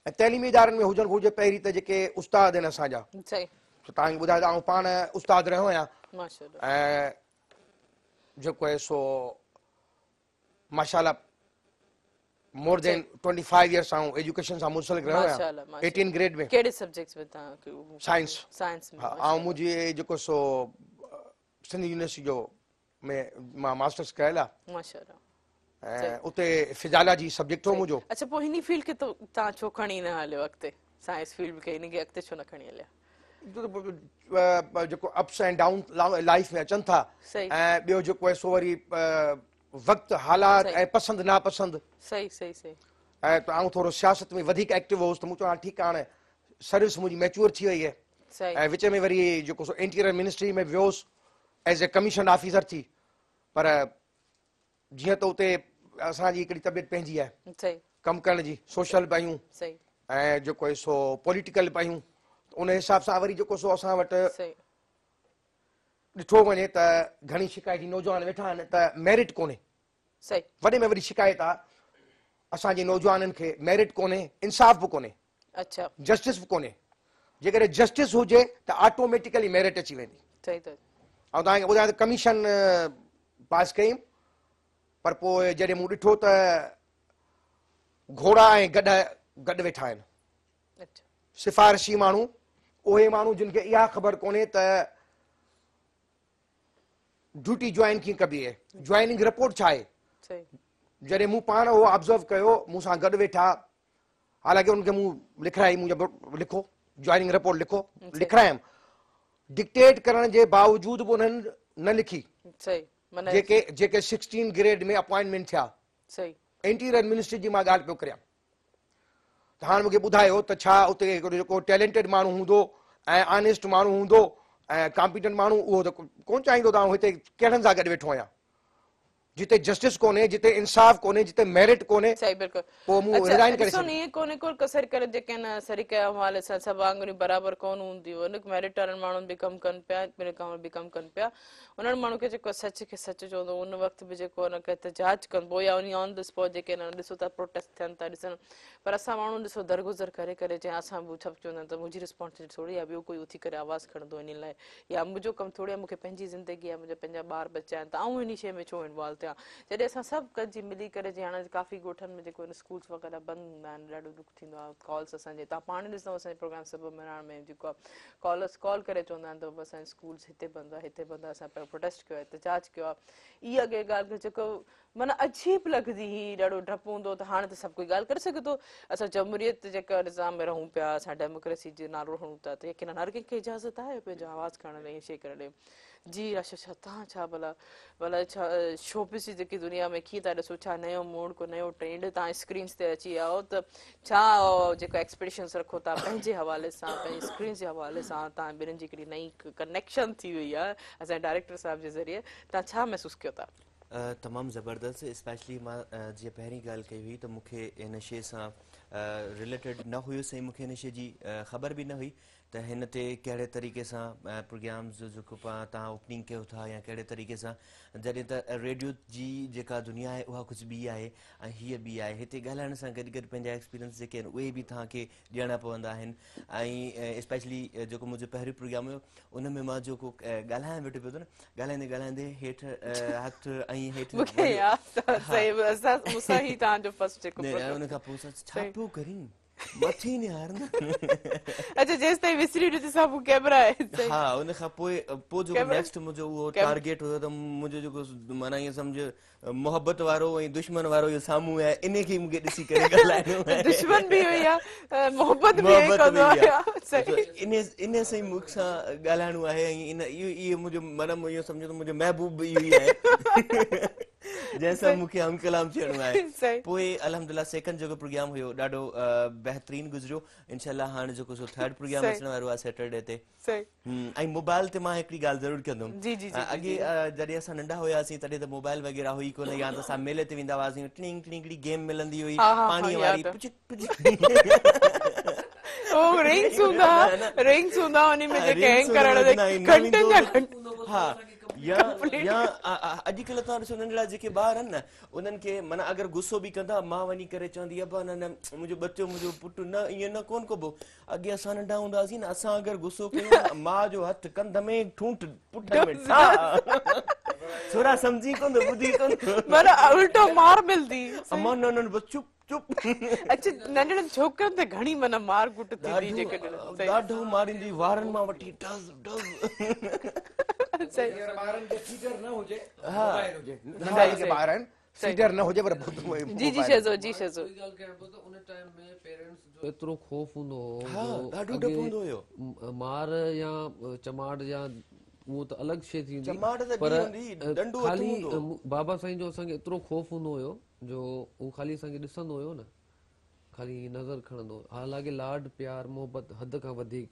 ऐं तइलीमी इदारनि में हुजणु घुरिजे पहिरीं त जेके उस्ताद आहिनि असांजा सही तव्हांखे ॿुधायो त आउं पाण उस्ताद रहियो आहियां माशाल्लाह ऐं जेको आहे सो माशाल्लाह मोर देन 25 इयर्स आउं एजुकेशन सां मुंसलिक रहियो माशाल्लाह आहियां 18 ग्रेड में कहिड़े सब्जेक्ट्स में तव्हां साइंस साइंस में हा ऐं मुंहिंजी जेको सो सिंध यूनिवर्सिटी जो में मां मास्टर्स कयल आहे माशाल्लाह ऐं उते फिजालॉजी सब्जेक्ट हो मुंहिंजो अच्छा पोइ हिन फील्ड खे तव्हां छो खणी न हलियो अॻिते साइंस फील्ड खे हिनखे अॻिते छो न खणी हलिया जेको अप्स एंड डाउन लाइफ में अचनि था सही ऐं ॿियो जेको आहे सो वरी वक़्तु हालात सही। ऐं पसंदि नापसंदि सही सही सही ऐं त आउं थोरो सियासत में वधीक एक्टिव हुउसि त मूं चयो ठीकु आहे हाणे सर्विस मुंहिंजी मैच्योर थी वई आहे सही ऐं विच में वरी जेको सो इंटीरियर मिनिस्ट्री में वियोसि एज़ ए कमीशन ऑफिसर थी पर जीअं त उते असांजी हिकिड़ी तबियत पंहिंजी आहे सही कमु करण जी सोशल बि आहियूं सही ऐं जेको आहे सो पॉलिटिकल बि आहियूं उन हिसाब सां वरी जेको सो असां वटि सही ॾिठो वञे त घणी शिकायती नौजवान वेठा आहिनि त मेरिट कोन्हे सही वॾे में वॾी शिकायत आहे असांजे नौजवाननि खे मेरिट कोन्हे इंसाफ़ बि कोन्हे अच्छा जस्टिस बि कोन्हे जेकॾहिं जस्टिस हुजे त ऑटोमेटिकली मेरिट अची वेंदी सही त ऐं तव्हांखे ॿुधायां त कमीशन पास कई पर पोइ जॾहिं मूं ॾिठो त घोड़ा ऐं गॾु वेठा आहिनि अच्छा सिफ़ारिशी माण्हू उहे माण्हू जिन खे इहा ख़बर कोन्हे त ड्यूटी ज्वाइन कीअं कबी आहे ज्वाइनिंग रिपोर्ट छा आहे सही जॾहिं मूं पाण उहो ऑब्ज़र्व कयो मूंसां गॾु वेठा हालांकि उनखे मूं लिखाई मुंहिंजो लिखो ज्वाइनिंग रिपोर्ट लिखो लिखायमि डिक्टेट करण जे बावजूदि बि उन्हनि न लिखी सही माना जेके 16 ग्रेड में अपॉइंटमेंट थिया सही इंटीरियर मिनिस्ट्री जी मां ॻाल्हि पियो करियां त हाणे मूंखे ॿुधायो त छा उते हिकिड़ो जेको टैलेंटेड माण्हू हूंदो ऐं ऑनेस्ट माण्हू हूंदो ऐं कॉम्पिटेंट माण्हू उहो त कोन चाहींदो त आउं हिते कहिड़नि सां गॾु वेठो आहियां जिते जस्टिस कोन्हे जिते इंसाफ़ कोन्हे जिते मेरिट कोन्हे सही बिल्कुलु पोइ मूं रिज़ाइन करे ॾिसो न ईअं कोन्हे को कसर करे जेके न सरीक़े हवाले सां सभु आङुरियूं बराबरि कोन हूंदियूं आहिनि मेरिट वारनि माण्हुनि बि कमु कनि पिया बि कमु कनि पिया उन्हनि माण्हू खे जेको सच खे सच चवंदो उन वक़्तु बि जेको हुनखे एहतजाज कबो या उन ऑन द स्पॉट जेके ॾिसो था प्रोटेस्ट थियनि था ॾिसनि पर असां माण्हू ॾिसो दरगुज़र करे करे जंहिं असां बि छा चवंदा आहिनि त मुंहिंजी रिस्पॉन्सिबिलिटी थोरी आहे ॿियो कोई उथी करे आवाज़ु खणंदो इन लाइ या मुंहिंजो कमु थोरी आहे मूंखे पंहिंजी ज़िंदगी आहे मुंहिंजा पंहिंजा ॿार बचा आहिनि त आउं इन शइ में छो इन्वॉल्व थियां जॾहिं असां सभु गॾिजी मिली करे जीअं हाणे काफ़ी ॻोठनि में जेको स्कूल्स वग़ैरह बंदि हूंदा आहिनि ॾाढो दुख थींदो आहे कॉल्स असांजे तव्हां पाण ॾिसंदव असांजे प्रोग्राम सभु मिलाइण में जेको आहे कॉल करे चवंदा आहिनि त असांजे स्कूल्स हिते बंदि आहे हिते बंदि आहे असां पहिरियों प्रोटेस्ट कयो आहे एहतजाज कयो आहे इहा अॻे ॻाल्हि जेको माना अजीब लॻंदी हुई ॾाढो डपु हूंदो त हाणे त सभु कोई ॻाल्हि करे सघे थो असां जमहूरियत जेका निज़ाम में रहूं पिया असां डेमोक्रेसी जो नालो हणूं था त यकीन हर कंहिंखे इजाज़त आहे पंहिंजो आवाज़ु खणण लाइ शइ करण लाइ जी अच्छा तव्हां छा भला छा शोपीस जी जेकी दुनिया में कीअं था ॾिसो छा नयो मोड़ को नयो ट्रेंड तव्हां स्क्रीन्स ते अची विया आहियो त छा जेको एक्सपेक्टेशंस रखो था पंहिंजे हवाले सां पंहिंजी स्क्रीन जे हवाले सां तव्हां ॿिन्हिनि जी हिकिड़ी नई कनेक्शन थी वई आहे असांजे डायरेक्टर साहब जे ज़रिए तव्हां छा महसूसु कयो था? तमामु ज़बरदस्त स्पेशली मां जीअं पहिरीं ॻाल्हि कई हुई त मूंखे इन शइ सां रिलेटेड न हुयो सही मूंखे इन शइ जी ख़बर बि न हुई त हिन ते कहिड़े तरीक़े सां प्रोग्राम्स जो जेको तव्हां ओपनिंग कयो था या कहिड़े तरीक़े सां जॾहिं त रेडियो जी जेका दुनिया आहे उहा कुझु ॿी आहे ऐं हीअ ॿी आहे हिते ॻाल्हाइण सां गॾु गॾु पंहिंजा एक्सपीरियंस जेके आहिनि उहे बि तव्हांखे ॾियणा पवंदा आहिनि ऐं स्पेशली जेको मुंहिंजो पहिरियों प्रोग्राम हुयो उन में मां जेको ॻाल्हाइण वेठो पियो थो न ॻाल्हाईंदे ॻाल्हाईंदे हेठि हथु ऐं हेठि उन खां पोइ छा पियो करीं मथे ई निहार न अच्छा जेसि ताईं विसरी ॾिठी साम्हूं कैमरा आहे हा उन खां पोइ जेको नेक्स्ट मुंहिंजो उहो टारगेट हुयो त मुंहिंजो जेको माना ईअं सम्झ मोहबत वारो ऐं दुश्मन वारो इहो साम्हूं आहे इन खे मूंखे ॾिसी करे ॻाल्हाइणो आहे दुश्मन बि हुई आहे मोहबत बि इन सां ई मूंसां ॻाल्हाइणो आहे ऐं इहो मुंहिंजो माना इहो सम्झो त मुंहिंजो महबूब बि इहो ई आहे जंहिंसां मूंखे हम कलाम थियणो आहे पोइ अल्हम्दुलिल्लाह सेकंड जेको प्रोग्राम हुयो ॾाढो बहितरीन गुज़रियो इंशाल्लाह हाणे जेको सो थर्ड प्रोग्राम अचण वारो आहे सैटरडे ते ऐं मोबाइल ते मां हिकिड़ी ॻाल्हि ज़रूरु कंदुमि अॻे जॾहिं असां नंढा हुयासीं तॾहिं त मोबाइल वग़ैरह हुई कोन या त असां मेले ते वेंदा हुआसीं टिंग टिंग हिकिड़ी गेम मिलंदी हुई पाणीअ वारी अॼुकल्ह तव्हां ॾिसो नंढड़ा जेके ॿार आहिनि न उन्हनि खे माना अगरि गुस्सो बि कंदा मां वञी करे चवंदी अबा न मुंहिंजो बच्चो मुंहिंजो पुटु न ईअं न कोन कबो अॻे असां नंढा हूंदा हुआसीं न असां अगरि गुस्सो कयूं माउ जो हथु कंध में ठूंठ पुठ में थोरा सम्झी कोन ॿुधी कोन उल्टो मार मिलंदी अम्मा न बस चुप चुप अच्छा नंढड़नि छोकिरनि ते घणी माना मार कुट थींदी ॾाढो मारींदी वारनि मां वठी डज़ ॿारनि खे फीडर न हुजे मोबाइल हुजे नंढा जेके ॿार आहिनि फीडर न हुजे पर जी शेज़ो उन टाइम में पेरेंट्स जो एतिरो खौफ हूंदो ॾाढो डप हूंदो हुयो मार या चमाट या उहो त अलॻि शइ थी वेंदी पर ख़ाली बाबा साईं जो असांखे एतिरो खौफ हूंदो हुयो जो उहो ख़ाली असांखे ॾिसंदो हुयो न खाली नज़र खणंदो हालांकि लाड प्यार मोहबत हद खां वधीक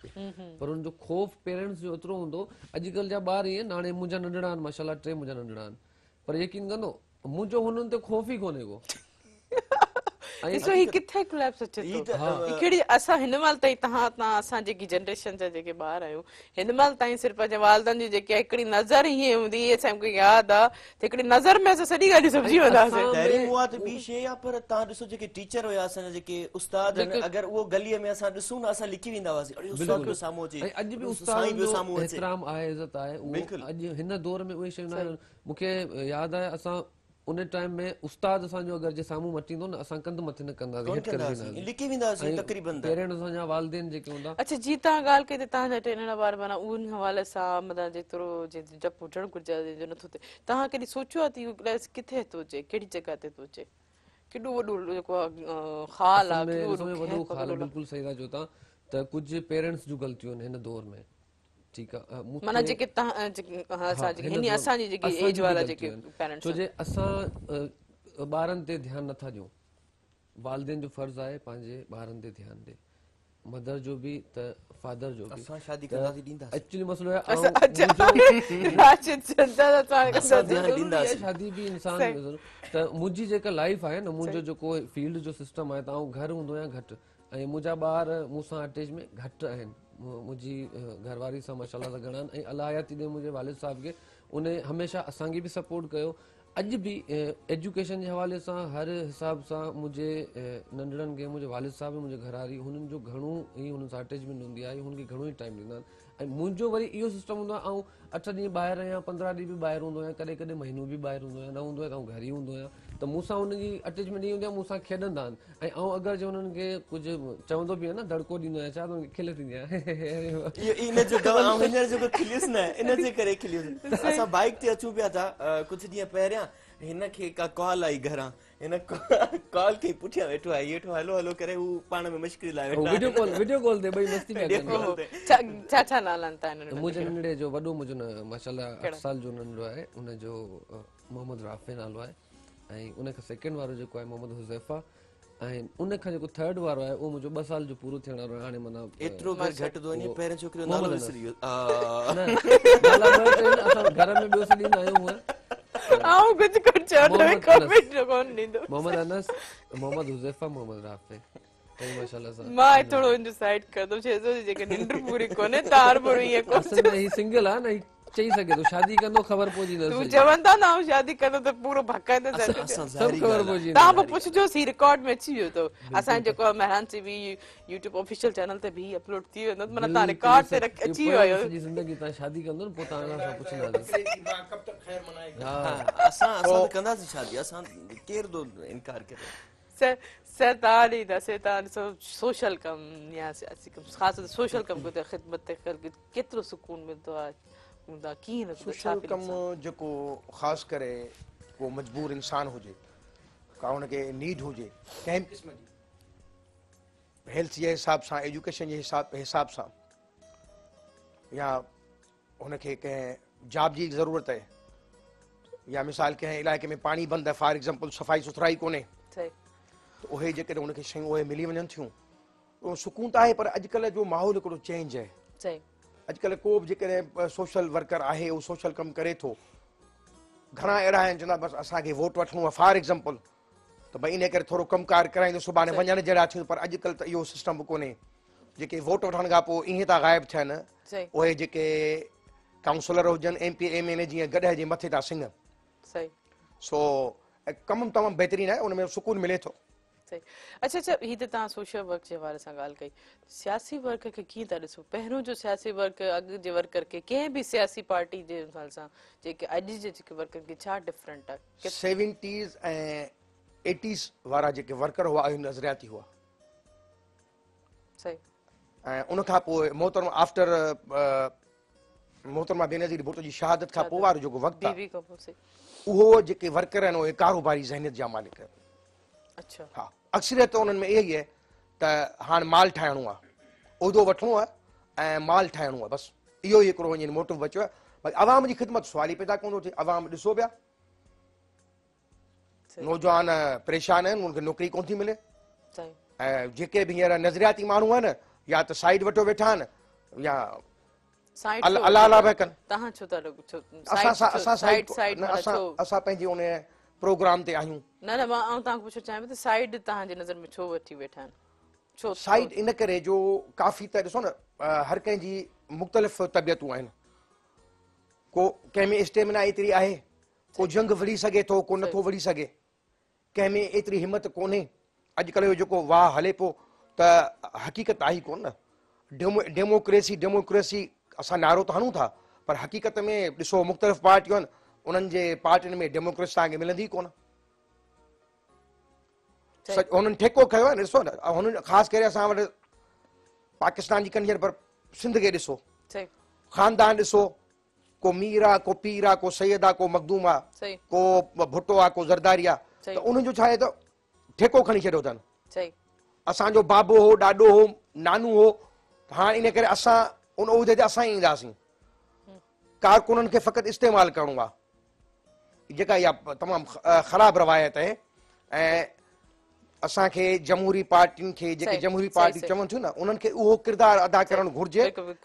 पर उनजो खौफ पेरेंट्स जो एतिरो हूंदो अॼुकल्ह जा ॿार ईअं हाणे मुंहिंजा नंढड़ा आहिनि माशाल्लाह 3 मुंहिंजा नंढड़ा आहिनि पर यकीन कंदो मुंहिंजो हुननि ते खौफ ई कोन्हे को ॾिसो ही किथे कोलैप्स अचे थो कहिड़ी असां हिन महिल ताईं तव्हां असां जेकी जनरेशन जा जेके ॿार आहियूं हिन महिल ताईं सिर्फ़ु पंहिंजे वालदनि जी जेकी हिकिड़ी नज़र हीअं हूंदी असांखे यादि आहे त हिकिड़ी नज़र में असां सॼी ॻाल्हियूं सम्झी वेंदासीं ॿी शइ आहे पर तव्हां ॾिसो जेके टीचर हुया असांजा जेके उस्ताद अगरि उहो गलीअ में असां ॾिसूं न असां लिखी वेंदा हुआसीं साम्हूं अचे अॼु बि उस्ताद जो एतिराम आहे इज़त आहे अॼु हिन दौर में उहे शयूं न आहिनि मूंखे यादि आहे असां उन टाइम में उस्ताद असांजो अगरि जे साम्हूं मटींदो न असां कंध मथे न कंदासीं लिखी वेंदासीं तक़रीबन पेरेंट्स असांजा वालिदेन जेके हूंदा अच्छा जी तव्हां ॻाल्हि कई त तव्हांजा 3 नंढा ॿार माना उन हवाले सां मतिलबु जेतिरो डपु हुजणु घुरिजे जो नथो थिए तव्हां कॾहिं सोचियो आहे त किथे थो अचे कहिड़ी जॻह ते थो अचे केॾो वॾो जेको ख़ाल आहे वॾो ख़ाल बिल्कुलु सही था चओ तव्हां त कुझु पेरेंट्स जूं ग़लतियूं आहिनि हिन दौर में ठीकु आहे माना जेके असांजी जेकी एज वारा जेके पेरेंट्स छो जे असां ॿारनि ते ध्यानु नथा ॾियूं वालिदेन जो फर्ज़ु आहे पंहिंजे ॿारनि ते ध्यानु ॾे मदर जो बि त फादर जो बि एक्चुअली मसइलो शादी बि इंसान त मुंहिंजी जेका लाइफ आहे न मुंहिंजो जेको फील्ड जो सिस्टम आहे त आउं घरु हूंदो आहियां घटि ऐं मुंहिंजा ॿार मूंसां अटैच में घटि आहिनि मुंहिंजी घरवारी सां माशाल्लाह सां घणा आहिनि ऐं अलाह हयाती ॾे मुंहिंजे वालिद साहिब खे उन हमेशह असांखे बि सपोर्ट कयो अॼु बि एजुकेशन जे हवाले सां हर हिसाब सां मुंहिंजे नंढड़नि खे मुंहिंजे वालिद साहिब मुंहिंजे घरवारी हुननि जो घणो ई हुननि सां अटैचमेंट हूंदी आहे हुनखे घणो ई टाइम ॾींदा आहिनि ऐं मुंहिंजो वरी इहो सिस्टम हूंदो आहे ऐं 8 ॾींहं ॿाहिरि आहियां 15 ॾींहं बि ॿाहिरि हूंदो आहियां कॾहिं कॾहिं महीनो बि ॿाहिरि हूंदो आहियां न हूंदो आहे त घर ई हूंदो आहियां त मूंसां हुनजी अटैचमेंट ई हूंदी आहे मूंसां खेॾंदा आहिनि ऐं अगरि जे हुननि खे कुझु चवंदो बि आहे न दड़को ॾींदो आहियां छा त हुनखे खिल थींदी आहे असां बाइक ते अचूं पिया था कुझु ॾींहं पहिरियां हिनखे का कॉल आई घरां इन कॉल के पुठियां वेठो आहे हेठो हलो हलो करे हू पाण में मश्किल लाइ वो वेठा वीडियो कॉल ते भई मस्ती पिया कनि छा नाला था हिननि मुंहिंजे नंढड़े जो वॾो मुंहिंजो न माशाल्लाह 8 साल जो नंढड़ो आहे उनजो मोहम्मद राफ़े नालो आहे ऐं उनखां सेकेंड वारो जेको आहे मोहम्मद हुज़ैफ़ा ऐं उनखां जेको थर्ड वारो आहे उहो मुंहिंजो 2 साल जो पूरो थियण वारो आहे हाणे माना एतिरो घर घटि थो वञे पहिरियों छोकिरो नालो विसरी वियो न नाला ॿ टे आहिनि, असां घर में ॿियो सॾींदा आहियूं हूअं आऊं कुछ चयो तो कमेंट कोन ॾींदो मोहम्मद अनस मोहम्मद हुज़ैफ़ा मोहम्मद राफ़े टई माशाल्लाह सां मां थोड़ो इन साइड कर दो छेजो जी जेके निंड पूरी कोने तार बड़ी है को असल में ही सिंगल आहे न ही चई सघे थो शादी कंदो ख़बर पहुची न तू चवंदा ना आऊं शादी कंदो त पूरो भकाइदे असां सब ख़बर पहुची ता बि पुछजो सी रिकॉर्ड में अची वियो तो असां जेको Mehran TV YouTube official channel ते भी अपलोड थी वेंदो माना ता रिकॉर्ड ते अची वियो सॼी ज़िंदगी तव्हां शादी कंदो न पोइ तव्हां खां पुछंदासीं कब तक खैर मनाएगा हा असां त कंदासीं शादी असां केर थो इनकार करे सैतान ही ना सैतान सोशल कम या खास सोशल कम को खिदमत ते केतिरो सुकून मिलंदो आहे हूंदा कीअं न सोशल कम जेको ख़ासि करे को मजबूर इंसान हुजे का उनखे नीड हुजे कंहिं क़िस्म जी हेल्थ जे हिसाब सां एजुकेशन जे हिसाब सां या उनखे कंहिं जॉब जी ज़रूरत आहे या मिसाल कंहिं इलाइक़े में पाणी बंदि आहे फॉर एग्ज़ाम्पल सफ़ाई सुथराई कोन्हे त उहे जेकॾहिं उनखे शयूं उहे मिली वञनि थियूं उहो सुकून त आहे पर अॼुकल्ह जो माहौल हिकिड़ो चेंज आहे अॼुकल्ह को बि जेकॾहिं सोशल वर्कर आहे उहो सोशल कमु करे थो घणा अहिड़ा आहिनि चवंदा बसि असांखे वोट वठिणो आहे फॉर एग्ज़ाम्पल त भई इन करे थोरो कमकार कराईंदो सुभाणे वञण जहिड़ा थियूं पर अॼुकल्ह त इहो सिस्टम बि कोन्हे जेके वोट वठण खां पोइ ईअं था ग़ाइबु थियनि उहे जेके काउंसलर हुजनि MP MLA जीअं गॾ जे मथे था सिंग सो कमु तमामु बहितरीनु आहे उनमें सुकून मिले थो अच्छा अच्छा ही त तव्हां सोशल वर्क जे हवाले सां ॻाल्हि कई सियासी वर्क खे कीअं था ॾिसो पहिरियों जो सियासी वर्क अॻु जे वर्कर खे कंहिं बि सियासी पार्टी जे हिसाब सां जेके अॼु जे जेके वर्कर खे छा डिफरेंट आहे 70s ऐं 80s वारा जेके वर्कर हुआ उहे नज़रियाती हुआ सही ऐं उनखां पोइ मोहतरमा आफ्टर मोहतरमा बेनज़ीर भुट्टो जी शहादत खां पोइ वारो जेको वक़्तु आहे उहो जेके वर्कर आहिनि उहे कारोबारी ज़हनियत जा मालिक आहिनि अच्छा हा अक्सरियत उन्हनि में इहा ई आहे त हाणे माल ठाहिणो आहे उहिदो वठिणो आहे ऐं माल ठाहिणो आहे बसि इहो ई हिकिड़ो वञी मोटिव बचियो आहे भई अवाम जी ख़िदमत सुवाल ई पैदा कोन थो थिए अवाम ॾिसो पिया नौजवान परेशान आहिनि उनखे नौकिरी कोन थी मिले ऐं जेके बि हींअर नज़रियाती माण्हू आहिनि या त साइड वठो वेठा आहिनि या अला अला पिया कनि असां पंहिंजी उन प्रोग्राम ते आहियूं न मां तव्हांखे पुछणु चाहियां त साइड तव्हांजे नज़र में छो वठी वेठा आहिनि छो साइड इन करे जो काफ़ी त ॾिसो न हर कंहिंजी मुख़्तलिफ़ तबियतूं आहिनि को कंहिं में स्टेमिना एतिरी आहे को जंग विढ़ी सघे थो को नथो विढ़ी सघे कंहिं में एतिरी हिमत कोन्हे अॼुकल्ह जो जेको वाह हले पियो त हक़ीक़त आहे ई कोन न डेमोक्रेसी असां नारो त हणूं था पर हक़ीक़त में ॾिसो मुख़्तलिफ़ पार्टियूं आहिनि उन्हनि जे पार्टियुनि में डेमोक्रेसी तव्हांखे मिलंदी कोन हुननि ठेको खयो आहे न ॾिसो न हुननि ख़ासि करे असां वटि पाकिस्तान जी कंजर पर सिंध खे ॾिसो ख़ानदान ॾिसो को मीर आहे को पीर आहे को सैयद आहे को मखदूम आहे को भुट्टो आहे को ज़रदारी आहे त उन्हनि जो छा आहे त ठेको खणी छॾियो अथनि असांजो बाबो हो ॾाॾो हो नानू हो हाणे इन करे असां उन उहिदे ते असां ई ईंदासीं कारकुननि खे फ़क़ति इस्तेमालु करिणो आहे जेका इहा तमामु ख़राबु रवायत आहे ऐं असांखे जमहूरी पार्टियुनि खे जेके जमहूरी पार्टी चवनि थियूं न उन्हनि खे उहो किरदारु अदा करणु घुर्जे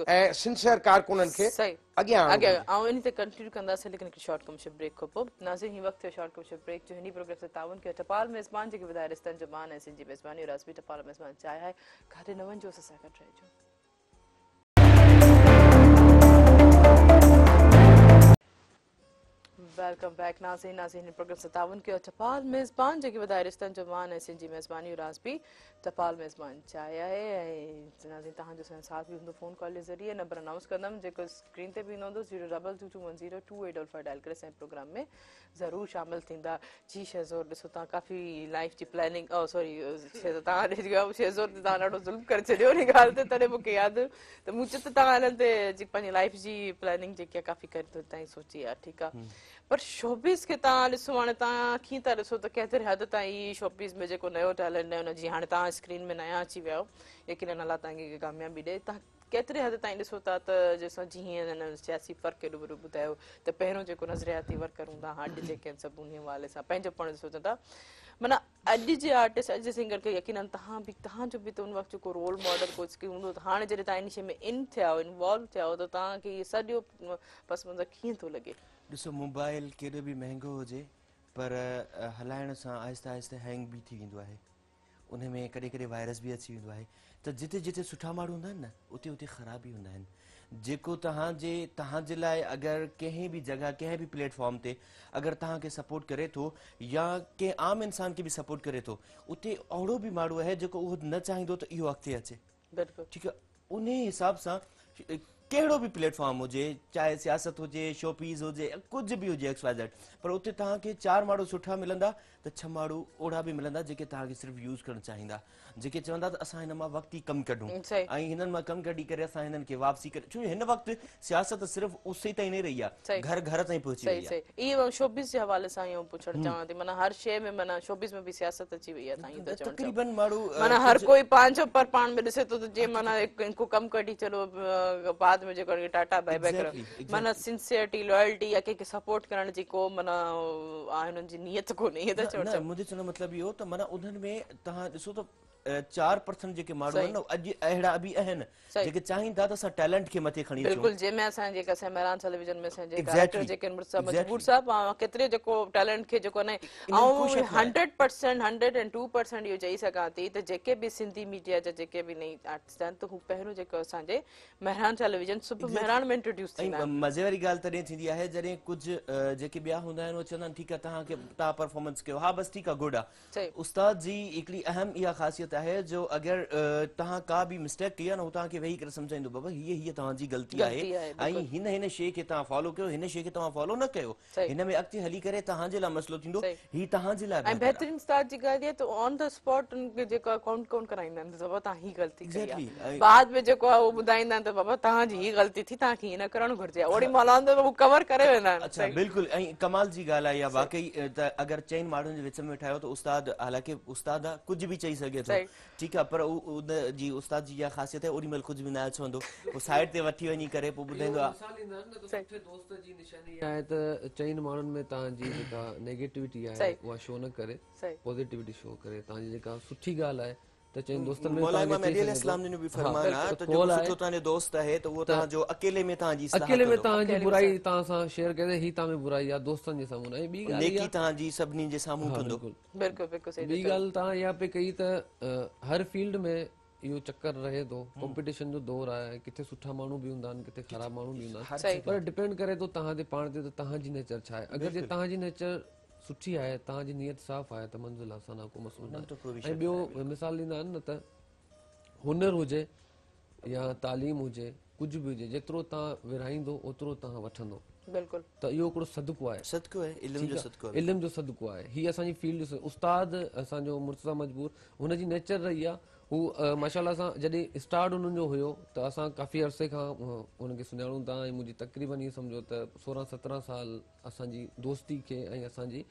ऐं सिंसियर कारकुननि खे अॻियां ऐं इन ते कंटिन्यू कंदासीं लेकिन हिकु शॉर्ट कमर्शियल ब्रेक खां पोइ नाज़रीन ही वक़्तु शॉर्ट कमर्शियल ब्रेक जो हिन प्रोग्राम सां ताउन कयो टपाल मेज़बान जेके ॿुधाए रिश्तनि जो मान ऐं सिंधी मेज़बानी और राज़बी टपाल मेज़बान चाहे आहे काथे न वञिजो असां सां गॾु रहिजो वेलकम बैक नाज़रीन प्रोग्राम से ताउन कयो टपाल मेज़बान जेके वधाए रिश्तनि जो मान ऐं सिंधी मेज़बानी राज़बी टपाल मेज़बान चाहे आहे ऐं नाज़रीन तव्हांजो साथ बि हूंदो फ़ोन कॉल जे ज़रिए नंबर अनाउंस कंदमि जेको स्क्रीन ते बि ईंदो हूंदो 022210285 डायल करे असांजे प्रोग्राम में ज़रूरु शामिलु थींदा जी शहज़ोर ॾिसो तव्हां काफ़ी लाइफ जी प्लानिंग सॉरी तव्हां शहज़ोर ते तव्हां ॾाढो ज़ुल्म करे छॾियो उन ॻाल्हि ते तॾहिं मूंखे यादि त मूं चयो त तव्हां हिननि ते पंहिंजी लाइफ जी प्लानिंग जेकी आहे काफ़ी करे थो ताईं सोची आहे ठीकु आहे पर शोपीस खे तव्हां ॾिसो हाणे तव्हां कीअं था ॾिसो त केतिरे हद ताईं शोपीस में जेको नयो टैलेंट आहे हुन जी हाणे तव्हां स्क्रीन में नया अची विया आहियो यकीनन अलाह तव्हांखे कामयाबी ॾे तव्हां केतिरे हद ताईं ॾिसो था त जंहिंसां जीअं हिन सियासी फ़र्क़ु केॾो वॾो ॿुधायो त पहिरियों जेको नज़रियाती वर्कर हूंदा हुआ अॼु जेके आहिनि सभु उन हवाले सां पंहिंजो पाण सोचनि था माना अॼु जे आर्टिस्ट अॼु जे सिंगर खे यकीनन तव्हांजो बि त उन वक़्तु जेको रोल मॉडल कुझु हूंदो त हाणे जॾहिं तव्हां इन शइ में इन थिया हो इन्वॉल्व थिया हो त तव्हांखे इहो सॼो पस मंज़र कीअं थो लॻे ॾिसो मोबाइल केॾो बि महांगो हुजे पर हलाइण सां आहिस्ते आहिस्ते हैंग बि थी वेंदो आहे उन में कॾहिं कॾहिं वायरस बि अची वेंदो आहे त जिते जिते सुठा माण्हू हूंदा आहिनि न उते उते ख़राब बि हूंदा आहिनि जेको तव्हांजे लाइ अगरि कंहिं बि जॻह कंहिं बि प्लेटफॉर्म ते अगरि तव्हांखे सपोर्ट करे थो या कंहिं आम इंसान खे बि सपोर्ट करे थो उते अहिड़ो बि माण्हू आहे जेको उहो न चाहींदो त इहो अॻिते अचे बिल्कुलु ठीकु आहे उन हिसाब सां कहिड़ो बि प्लेटफॉर्म हुजे चाहे सियासत हुजे शोपीस हुजे कुझु बि हुजे XYZ पर उते तव्हांखे 4 माण्हू सुठा मिलंदा त 6 माण्हू ओड़ा बि मिलंदा जेके तव्हांखे सिर्फ़ु यूज़ करणु चाहींदा जेके चवंदा त असां हिन मां वक़्तु ई कमु कढूं ऐं हिननि मां कमु कढी करे असां हिननि खे वापसी करे छो हिन वक़्तु सियासत सिर्फ़ु उसे ताईं न रही आहे घर घर ताईं पहुची वई आहे इहो शोबीस जे हवाले सां इहो पुछणु चाहियां थी माना हर शइ में माना शोबीस में बि सियासत अची वई आहे तव्हां त चवणु तक़रीबन माण्हू माना हर कोई पंहिंजो पर पाण में ॾिसे थो त जीअं माना हिकु कमु कढी चलो बाद में जेको टाटा बाय बाय करो माना सिंसियरिटी लॉयल्टी या कंहिंखे सपोर्ट करण जी को माना हुननि जी नियत कोन्हे इहे त चवणु मुंहिंजे चवण जो मतिलबु इहो त माना उन्हनि में तव्हां ॾिसो त 4% जेके माण्हू आहिनि न अॼु अहिड़ा बि आहिनि जेके चाहिनि था त असां टैलेंट खे मथे खणी अचूं बिल्कुलु जंहिंमें असां जेका असां मेहरान टेलीविजन में असांजे डायरेक्टर जेके मजबूर साहब केतिरे जेको टैलेंट खे जेको न ऐं 100% 102% इहो चई सघां थी त जेके बि सिंधी मीडिया जा जेके बि नई आर्टिस्ट आहिनि त हू पहिरियों जेको असांजे मेहरान टेलीविजन सुबुह मेहरान में इंट्रोड्यूस थींदा आहिनि मज़े वारी ॻाल्हि तॾहिं थींदी आहे जॾहिं कुझु जेके ॿिया हूंदा आहिनि उहे चवंदा आहिनि ठीकु आहे तव्हां परफॉर्मेंस कयो हा बसि ठीकु आहे गुड आहे उस्ताद जी हिकिड़ी अहम इहा ख़ासियत आहे जो अगरि तव्हां का बि मिस्टेक कई आहे न हू तव्हांखे वेही करे सम्झाईंदो बाबा हीअ तव्हांजी ग़लती आहे ऐं हिन शइ खे तव्हां फॉलो कयो हिन शइ खे तव्हां फॉलो न कयो हिन में अॻिते हली करे तव्हांजे लाइ मसइलो थींदो हीअ तव्हांजे लाइ ऐं बहितरीन उस्ताद जी ॻाल्हि आहे त ऑन द स्पॉट उनखे जेको अकाउंट कोन कराईंदा आहिनि बाबा तव्हां हीअ ग़लती कई आहे बाद में जेको आहे उहो ॿुधाईंदा आहिनि त बाबा तव्हांजी हीअ ग़लती थी तव्हांखे हीअं न करणु घुरिजे ओड़ी महिल हू कवर करे वेंदा आहिनि अच्छा बिल्कुलु ऐं कमाल जी ॻाल्हि आहे इहा वाकई त अगरि 4 माण्हुनि जे विच में ठाहियो त उस्ताद हालांकि उस्ताद आहे कुझु बि चई सघे थो ठीकु आहे पर उन जी उस्ताद जी इहा ख़ासियत आहे ओॾी महिल कुझु बि न चवंदो पोइ साइड ते वठी वञी करे पोइ ॿुधाईंदो आहे त 4 माण्हुनि में तव्हांजी जेका नेगेटिविटी आहे उहा शो न करे पॉजिटिविटी शो करे तव्हांजी जेका सुठी ॻाल्हि आहे त 4 दोस्तनि में मौलाना महदी अलैहिस्सलाम ने भी फरमाया है तो जो सुठो तव्हांजो दोस्त आहे त उहो तव्हांजो अकेले में तव्हांजी अकेले में तव्हांजी बुराई तव्हां सां शेयर करे ही तव्हां में बुराई आहे दोस्तनि जे साम्हूं ऐं ॿी ॻाल्हि नेकी तव्हांजी सभिनी जे साम्हूं कंदो बिल्कुलु बिल्कुलु सही ॿी ॻाल्हि तव्हां इहा पे कई त हर फील्ड में इहो चक्कर रहे थो कॉम्पिटिशन जो दौर आहे किथे सुठा माण्हू बि हूंदा आहिनि किथे ख़राब माण्हू बि हूंदा आहिनि पर डिपेंड करे थो तव्हां ते पाण ते त तव्हांजी नेचर छा आहे अगरि जे तव्हांजी नेचर सुठी आहे तव्हांजी नियत साफ़ आहे त मंज़िल आसान को मसइलो न आहे ऐं ॿियो मिसाल ॾींदा आहिनि न त हुनर हुजे या तालीम हुजे कुझु बि हुजे जेतिरो तव्हां विरहाईंदो ओतिरो तव्हां वठंदो बिल्कुलु त इहो हिकिड़ो सदको आहे इल्म जो सदको आहे हीअ असांजी फील्ड उस्ताद असांजो मुर्तज़ा मजबूर हुनजी नेचर रही आहे हू माशाल्लाह सां जॾहिं स्टार्ट हुननि जो हुयो त असां काफ़ी अरसे खां हुनखे सुञाणूं था ऐं मुंहिंजी तक़रीबन ईअं सम्झो त 16-17 साल असांजी दोस्ती खे ऐं असांजी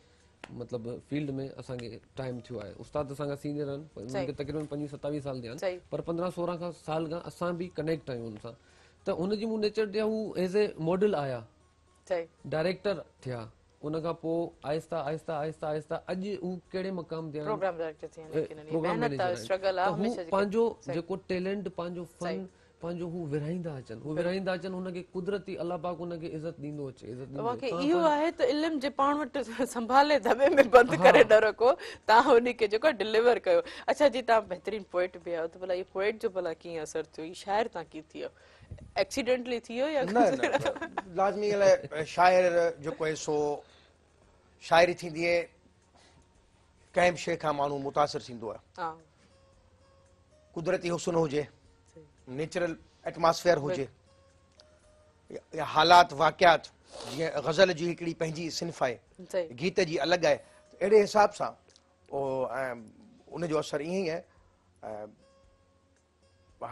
मतिलबु फील्ड में असांखे टाइम थियो आहे उस्ताद असांखां सीनियर आहिनि हुनखे तक़रीबन 25-27 साल थिया आहिनि पर 15-16 साल खां असां बि कनेक्ट आहियूं हुन सां त हुनजी मूं नेचर ते हू एज़ ए मॉडल आया डायरेक्टर थिया उन खां पोइ आहिस्ता आहिस्ता आहिस्ता आहिस्ता अॼु हू कहिड़े मक़ाम ते पंहिंजो जेको टैलेंट पंहिंजो फन पंहिंजो हू विरहाईंदा अचनि हुनखे कुदरती अल्लाह पाक हुनखे इज़त ॾींदो अचे इहो आहे त इल्म जे पाण वटि संभाले दॿे में बंदि करे न रखो तव्हां हुनखे जेको डिलीवर कयो अच्छा जी तव्हां बहितरीन पोइट बि आहियो त भला इहो पोइट जो भला कीअं असरु थियो हीउ शाइर तव्हां कीअं थी वियो एक्सीडेंटली थी वियो या लाज़मी शाइर जेको आहे सो शाइरी थींदी आहे कंहिं बि शइ खां माण्हू मुतासिर थींदो आहे कुदरती हुस्न हुजे नेचुरल एटमॉस्फेयर हुजे या हालात वाक़ियात जीअं ग़ज़ल जी हिकिड़ी पंहिंजी सिन्फ़ आहे गीत जी अलॻि आहे अहिड़े हिसाब सां उनजो असरु ईअं ई आहे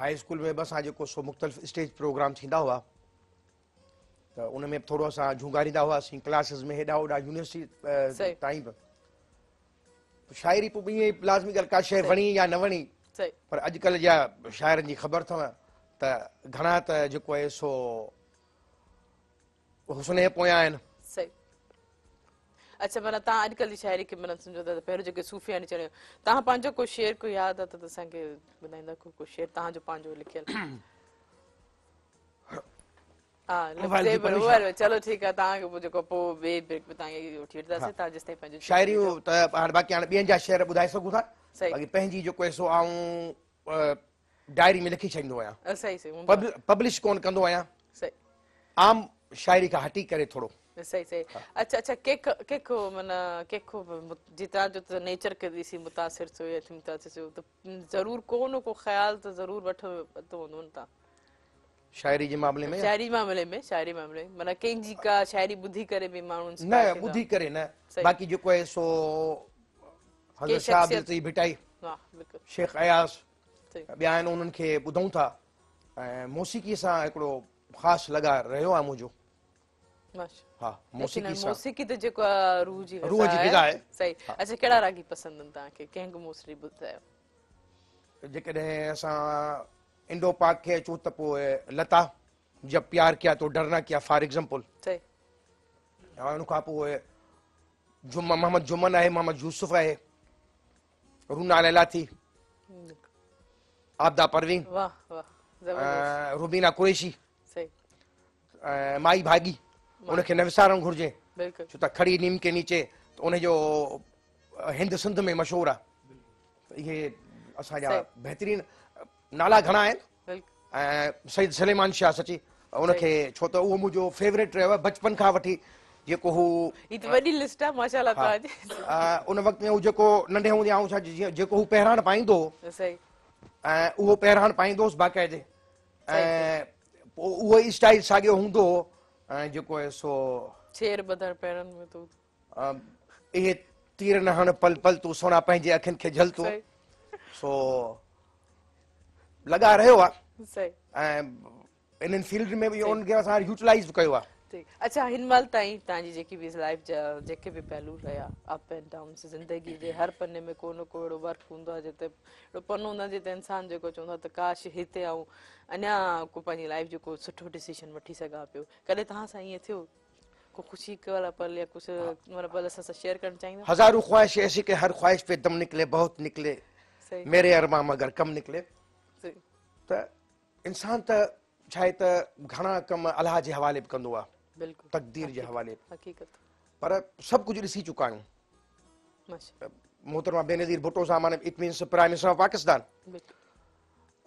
हाई स्कूल में बि असां जेको सो मुख़्तलिफ़ स्टेज प्रोग्राम थींदा हुआ त उन में थोरो असां झुंगारींदा हुआसीं क्लासिस में हेॾा होॾा यूनिवर्सिटी सही। ताईं बि शाइरी पोइ ईअं ई लाज़मी ॻाल्हि का शइ वणी या न वणी सही पर अॼुकल्ह जा शाइरनि जी ख़बर अथव त घणा त जेको आहे सो हुस्न जे पोयां आहिनि सही अच्छा माना तव्हां अॼुकल्ह जी शाइरी खे माना सम्झो था त पहिरियों जेके सूफ़ियानी चढ़ियो तव्हां पंहिंजो को शेर को यादि आहे त असांखे ॿुधाईंदा को शेर तव्हांजो पंहिंजो लिखियल हा मोबाइल जी ज़ेबर, परमिशन। मोबाइल में। चलो ठीकु आहे तव्हांखे पोइ जेको पोइ ॿिए ब्रेक में तव्हांखे वठी वठंदासीं तव्हां जेसिताईं पंहिंजो शाइरियूं त हाणे बाक़ी हाणे ॿियनि जा शेर ॿुधाए सघूं था सही। बाक़ी पंहिंजी जेको आहे सो आऊं डायरी में लिखी छॾींदो आहियां सही सही पब्लिश कोन कंदो आहियां सही आम शाइरी खां हटी करे थोरो सही सही अच्छा अच्छा केको माना केको जी तव्हांजो त नेचर खे ॾिसी मुतासिर थियो या मुतासिर थियो त ज़रूरु को न को ख़्याल त ज़रूरु वठो हूंदो न तव्हां शाइरी जे मामले में शाइरी मामले में माना कंहिंजी का शाइरी ॿुधी करे बि माण्हू न inspire थींदा। ॿुधी करे न सही। बाक़ी जेको आहे सो हज़रत शाह अब्दुल शख़्सियत- लतीफ़ भिटाई वाह बिल्कुलु शेख अयास सही ॿिया आहिनि उन्हनि खे ॿुधूं था ऐं मौसीक़ी सां हिकिड़ो ख़ासि लॻा रहियो आहे मुंहिंजो माशा हा लेकिन मौसीक़ी सां मौसीक़ी त जेको आहे रूह जी रूह जी ग़िज़ा आहे। सही अच्छा कहिड़ा रागी पसंदि आहिनि तव्हांखे कंहिंखे मौसरी ॿुधायो जेकॾहिं असां इंडो पाक खे अचूं त पोइ लता जब प्यार किया तो डरना किया फॉर एग्जाम्पल सही ऐं उन खां पोइ मोहम्मद जुमन आहे मोहम्मद यूसुफ आहे रूना लैला थी आबदा परवीन वाह वाह ज़बरदस्त रुबीना कुरैशी सही माई भागी उनखे न विसारणु घुरिजे बिल्कुलु छो त खड़ी नीम के नीचे त उनजो हिंद सिंध में मशहूरु आहे त इहे असांजा सही। बहितरीन नाला घणा आहिनि बिल्कुलु ऐं सईद सलेमान शाह सची उनखे छो त उहो मुंहिंजो फेवरेट रहियो आहे बचपन खां वठी जेको हू ही त वॾी लिस्ट आहे माशाल्लाह हा, तव्हांजी उन वक़्त में हू जेको नंढे हूंदे आऊं छा जेको हू पहिराण पाईंदो सही ऐं उहो पहिराण पाईंदोसि बाक़ाइदे ऐं पोइ उहो ई स्टाइल साॻियो हूंदो ऐं जेको आहे सो शेर ॿधण पेरनि में तूं इहे तीर न हण पल पल तूं सोना पंहिंजे अखियुनि खे झल तूं सही सो लॻा रहियो आहे सही ऐं इन्हनि फील्ड में बि उनखे असां यूटिलाइज़ बि कयो आहे ठीक अच्छा हिन महिल ताईं तव्हांजी जेकी बि लाइफ जा जेके बि पहलू रहिया अप एंड डाउन ज़िंदगी जे हर पन्ने में को न को अहिड़ो वर्क हूंदो आहे जिते अहिड़ो पन्नो हूंदो आहे जिते इंसानु जेको चवंदो आहे त काश हिते आऊं अञा को पंहिंजी लाइफ जो को सुठो डिसीजन वठी सघां पियो कॾहिं तव्हां सां ईअं थियो को ख़ुशी वाला पल या कुझु मतलब पल असां सां शेयर करणु चाहींदा हज़ारों ख्वाहिश ऐसी कि हर ख्वाहिश पे दम निकले बहुत निकले सही मेरे अरमा मगर कम निकले सही त इंसान त छा आहे त घणा कम अलाह जे हवाले बि कंदो आहे बिल्कुलु तक़दीर जे हवाले बि हक़ीक़त पर सभु कुझु ॾिसी चुका आहियूं माशा मोहतरमा बेनज़ीर भुट्टो सां माने it means prime minister of Pakistan बिल्कुलु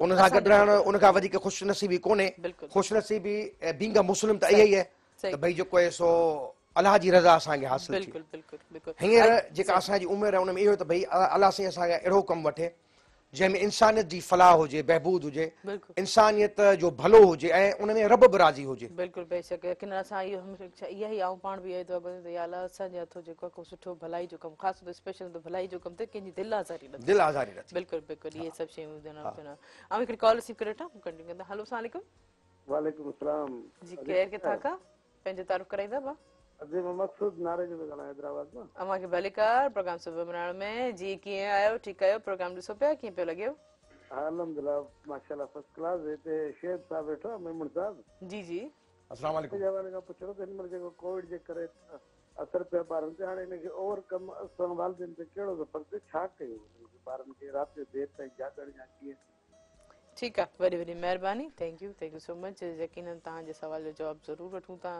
उन सां गॾु रहण उन खां वधीक ख़ुशनसीबी कोन्हे बिल्कुलु। ख़ुशनसीबी बींग मुस्लिम त इहा ई आहे सही। त भई जेको आहे सो अलाह जी रज़ा असांखे हासिल थी बिल्कुलु बिल्कुुलु बिल्कुलु हींअर जेका असांजी उमिरि आहे उन में इहो त भई अलाह साईं असांखे अहिड़ो कमु वठे जंहिंमें इंसानियत जी फलाह हुजे बहबूद हुजे बिल्कुलु इंसानियत जो भलो हुजे ऐं उन में रब बि राज़ी हुजे बिल्कुलु बेशक लेकिन असां इहो हमेशह इहा ई आऊं पाण बि इहा ई दुआ घुरंदा या अलाह असांजे हथो जेको आहे को सुठो भलाई जो कमु ख़ासि तौर ते स्पेशल त भलाई जो कमु थिए कंहिंजी दिलि आज़ारी न थिए दिलि आज़ारी न थिए बिल्कुलु बिल्कुलु इहे सभु शयूं हुजनि ऐं हिकिड़ी कॉल रिसीव करे वठां कंटिन्यू कंदा हलो अस्सलाम वालेकुम वालेकुम अस्सलाम जी केरु किथां खां पंहिंजो तारीफ़ कराईंदा भाउ अजय मैं मकसूद नारे जो ॻाल्हायां हैदराबाद मां अव्हांखे भले कार प्रोग्राम सुबुह मनाइण में जी कीअं आहियो ठीकु आहियो प्रोग्राम ॾिसो पिया कीअं पियो लॻेव हा अल्हम्दुलिल्लाह माशाल्लाह फर्स्ट क्लास हिते शेख साहब वेठो आहे मेमन साहब जी जी अस्सलाम वालेकुम जे हवाले खां पुछणो त हिन महिल जेको कोविड जे करे असर पियो आहे ॿारनि ते हाणे हिनखे ओवरकम असां वालदेन ते कहिड़ो असर ते छा कयूं ॿारनि खे राति जो देरि ताईं जाॻण या कीअं ठीकु आहे वॾी वॾी महिरबानी थैंक यू सो मच यकीननि तव्हांजे सवाल जो जवाबु ज़रूरु वठूं था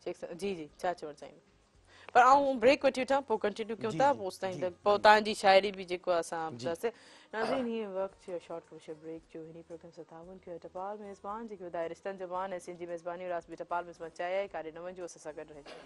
शेख साहब जी जी छा चवणु चाहींदा पर आऊं ब्रेक वठी वठां पोइ कंटिन्यू कयूं था पोइ ताईं त पोइ तव्हांजी शाइरी बि जेको आहे असां ॿुधासीं नाज़रीन हीअं वक़्तु थियो शॉर्ट कमर्शियल ब्रेक जो हिन प्रोग्राम सां ताउन कयो टपाल मेज़बान जेके ॿुधाए रिश्तनि जबान ऐं सिंधी मेज़बानी रास बि टपाल मेज़बान चाहिए काॾे न वञिजो असां सां गॾु रहिजो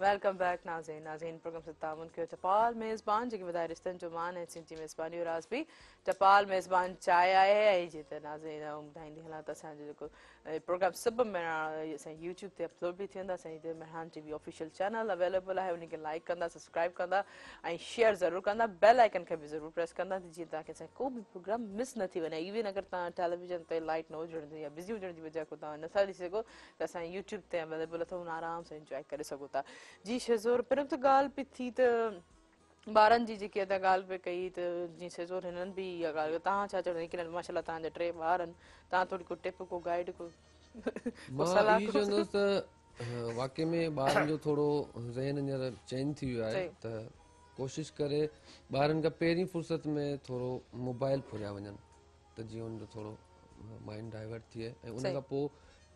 वेलकम बैक नाज़रीन नाज़रीन प्रोग्राम से तामुन कयो टपाल मेज़बान जेके वधाए रिश्तनि जो मान ऐं सिंधी मेज़बानी और राज़ बि टपाल मेज़बान चाय आहे ऐं जेते नाज़रीन ॿुधाईंदी हलां त असांजो जेको प्रोग्राम सभु मेहरान असांजे यूट्यूब ते अपलोड बि थी वेंदा असांजे हिते Mehran TV official channel available आहे उनखे लाइक कंदा सब्सक्राइब कंदा ऐं शेयर ज़रूरु कंदा बेल आइकन खे बि ज़रूरु प्रेस कंदा जीअं तव्हांखे असांजो को बि प्रोग्राम मिस न थी वञे इवन अगरि तव्हां टेलीविजन ते लाइट न हुजण या बिज़ी हुजण जी वजह खां तव्हां नथा ॾिसी सघो त असांजे यूट्यूब ते अवेलेबल अथव उन आराम सां इंजॉय करे सघो था जी शेज़ोर पहिरियों त ॻाल्हि पई थी त ॿारनि जी जेकी अदा ॻाल्हि पई कई त जीअं शेज़ोर हिननि बि इहा ॻाल्हि तव्हां छा चवंदा की माशाल्लाह तव्हांजा 3 ॿार आहिनि तव्हां थोरी को टिप को गाइड को मां इहो चवंदुसि त वाक़ई में ॿारनि जो थोरो ज़हन हींअर चेंज थी वियो आहे त कोशिशि करे ॿारनि खां पहिरीं फ़ुर्सत में थोरो मोबाइल फुरिया वञनि त जीअं हुनजो थोरो माइंड डाइवर्ट थिए ऐं उन खां पोइ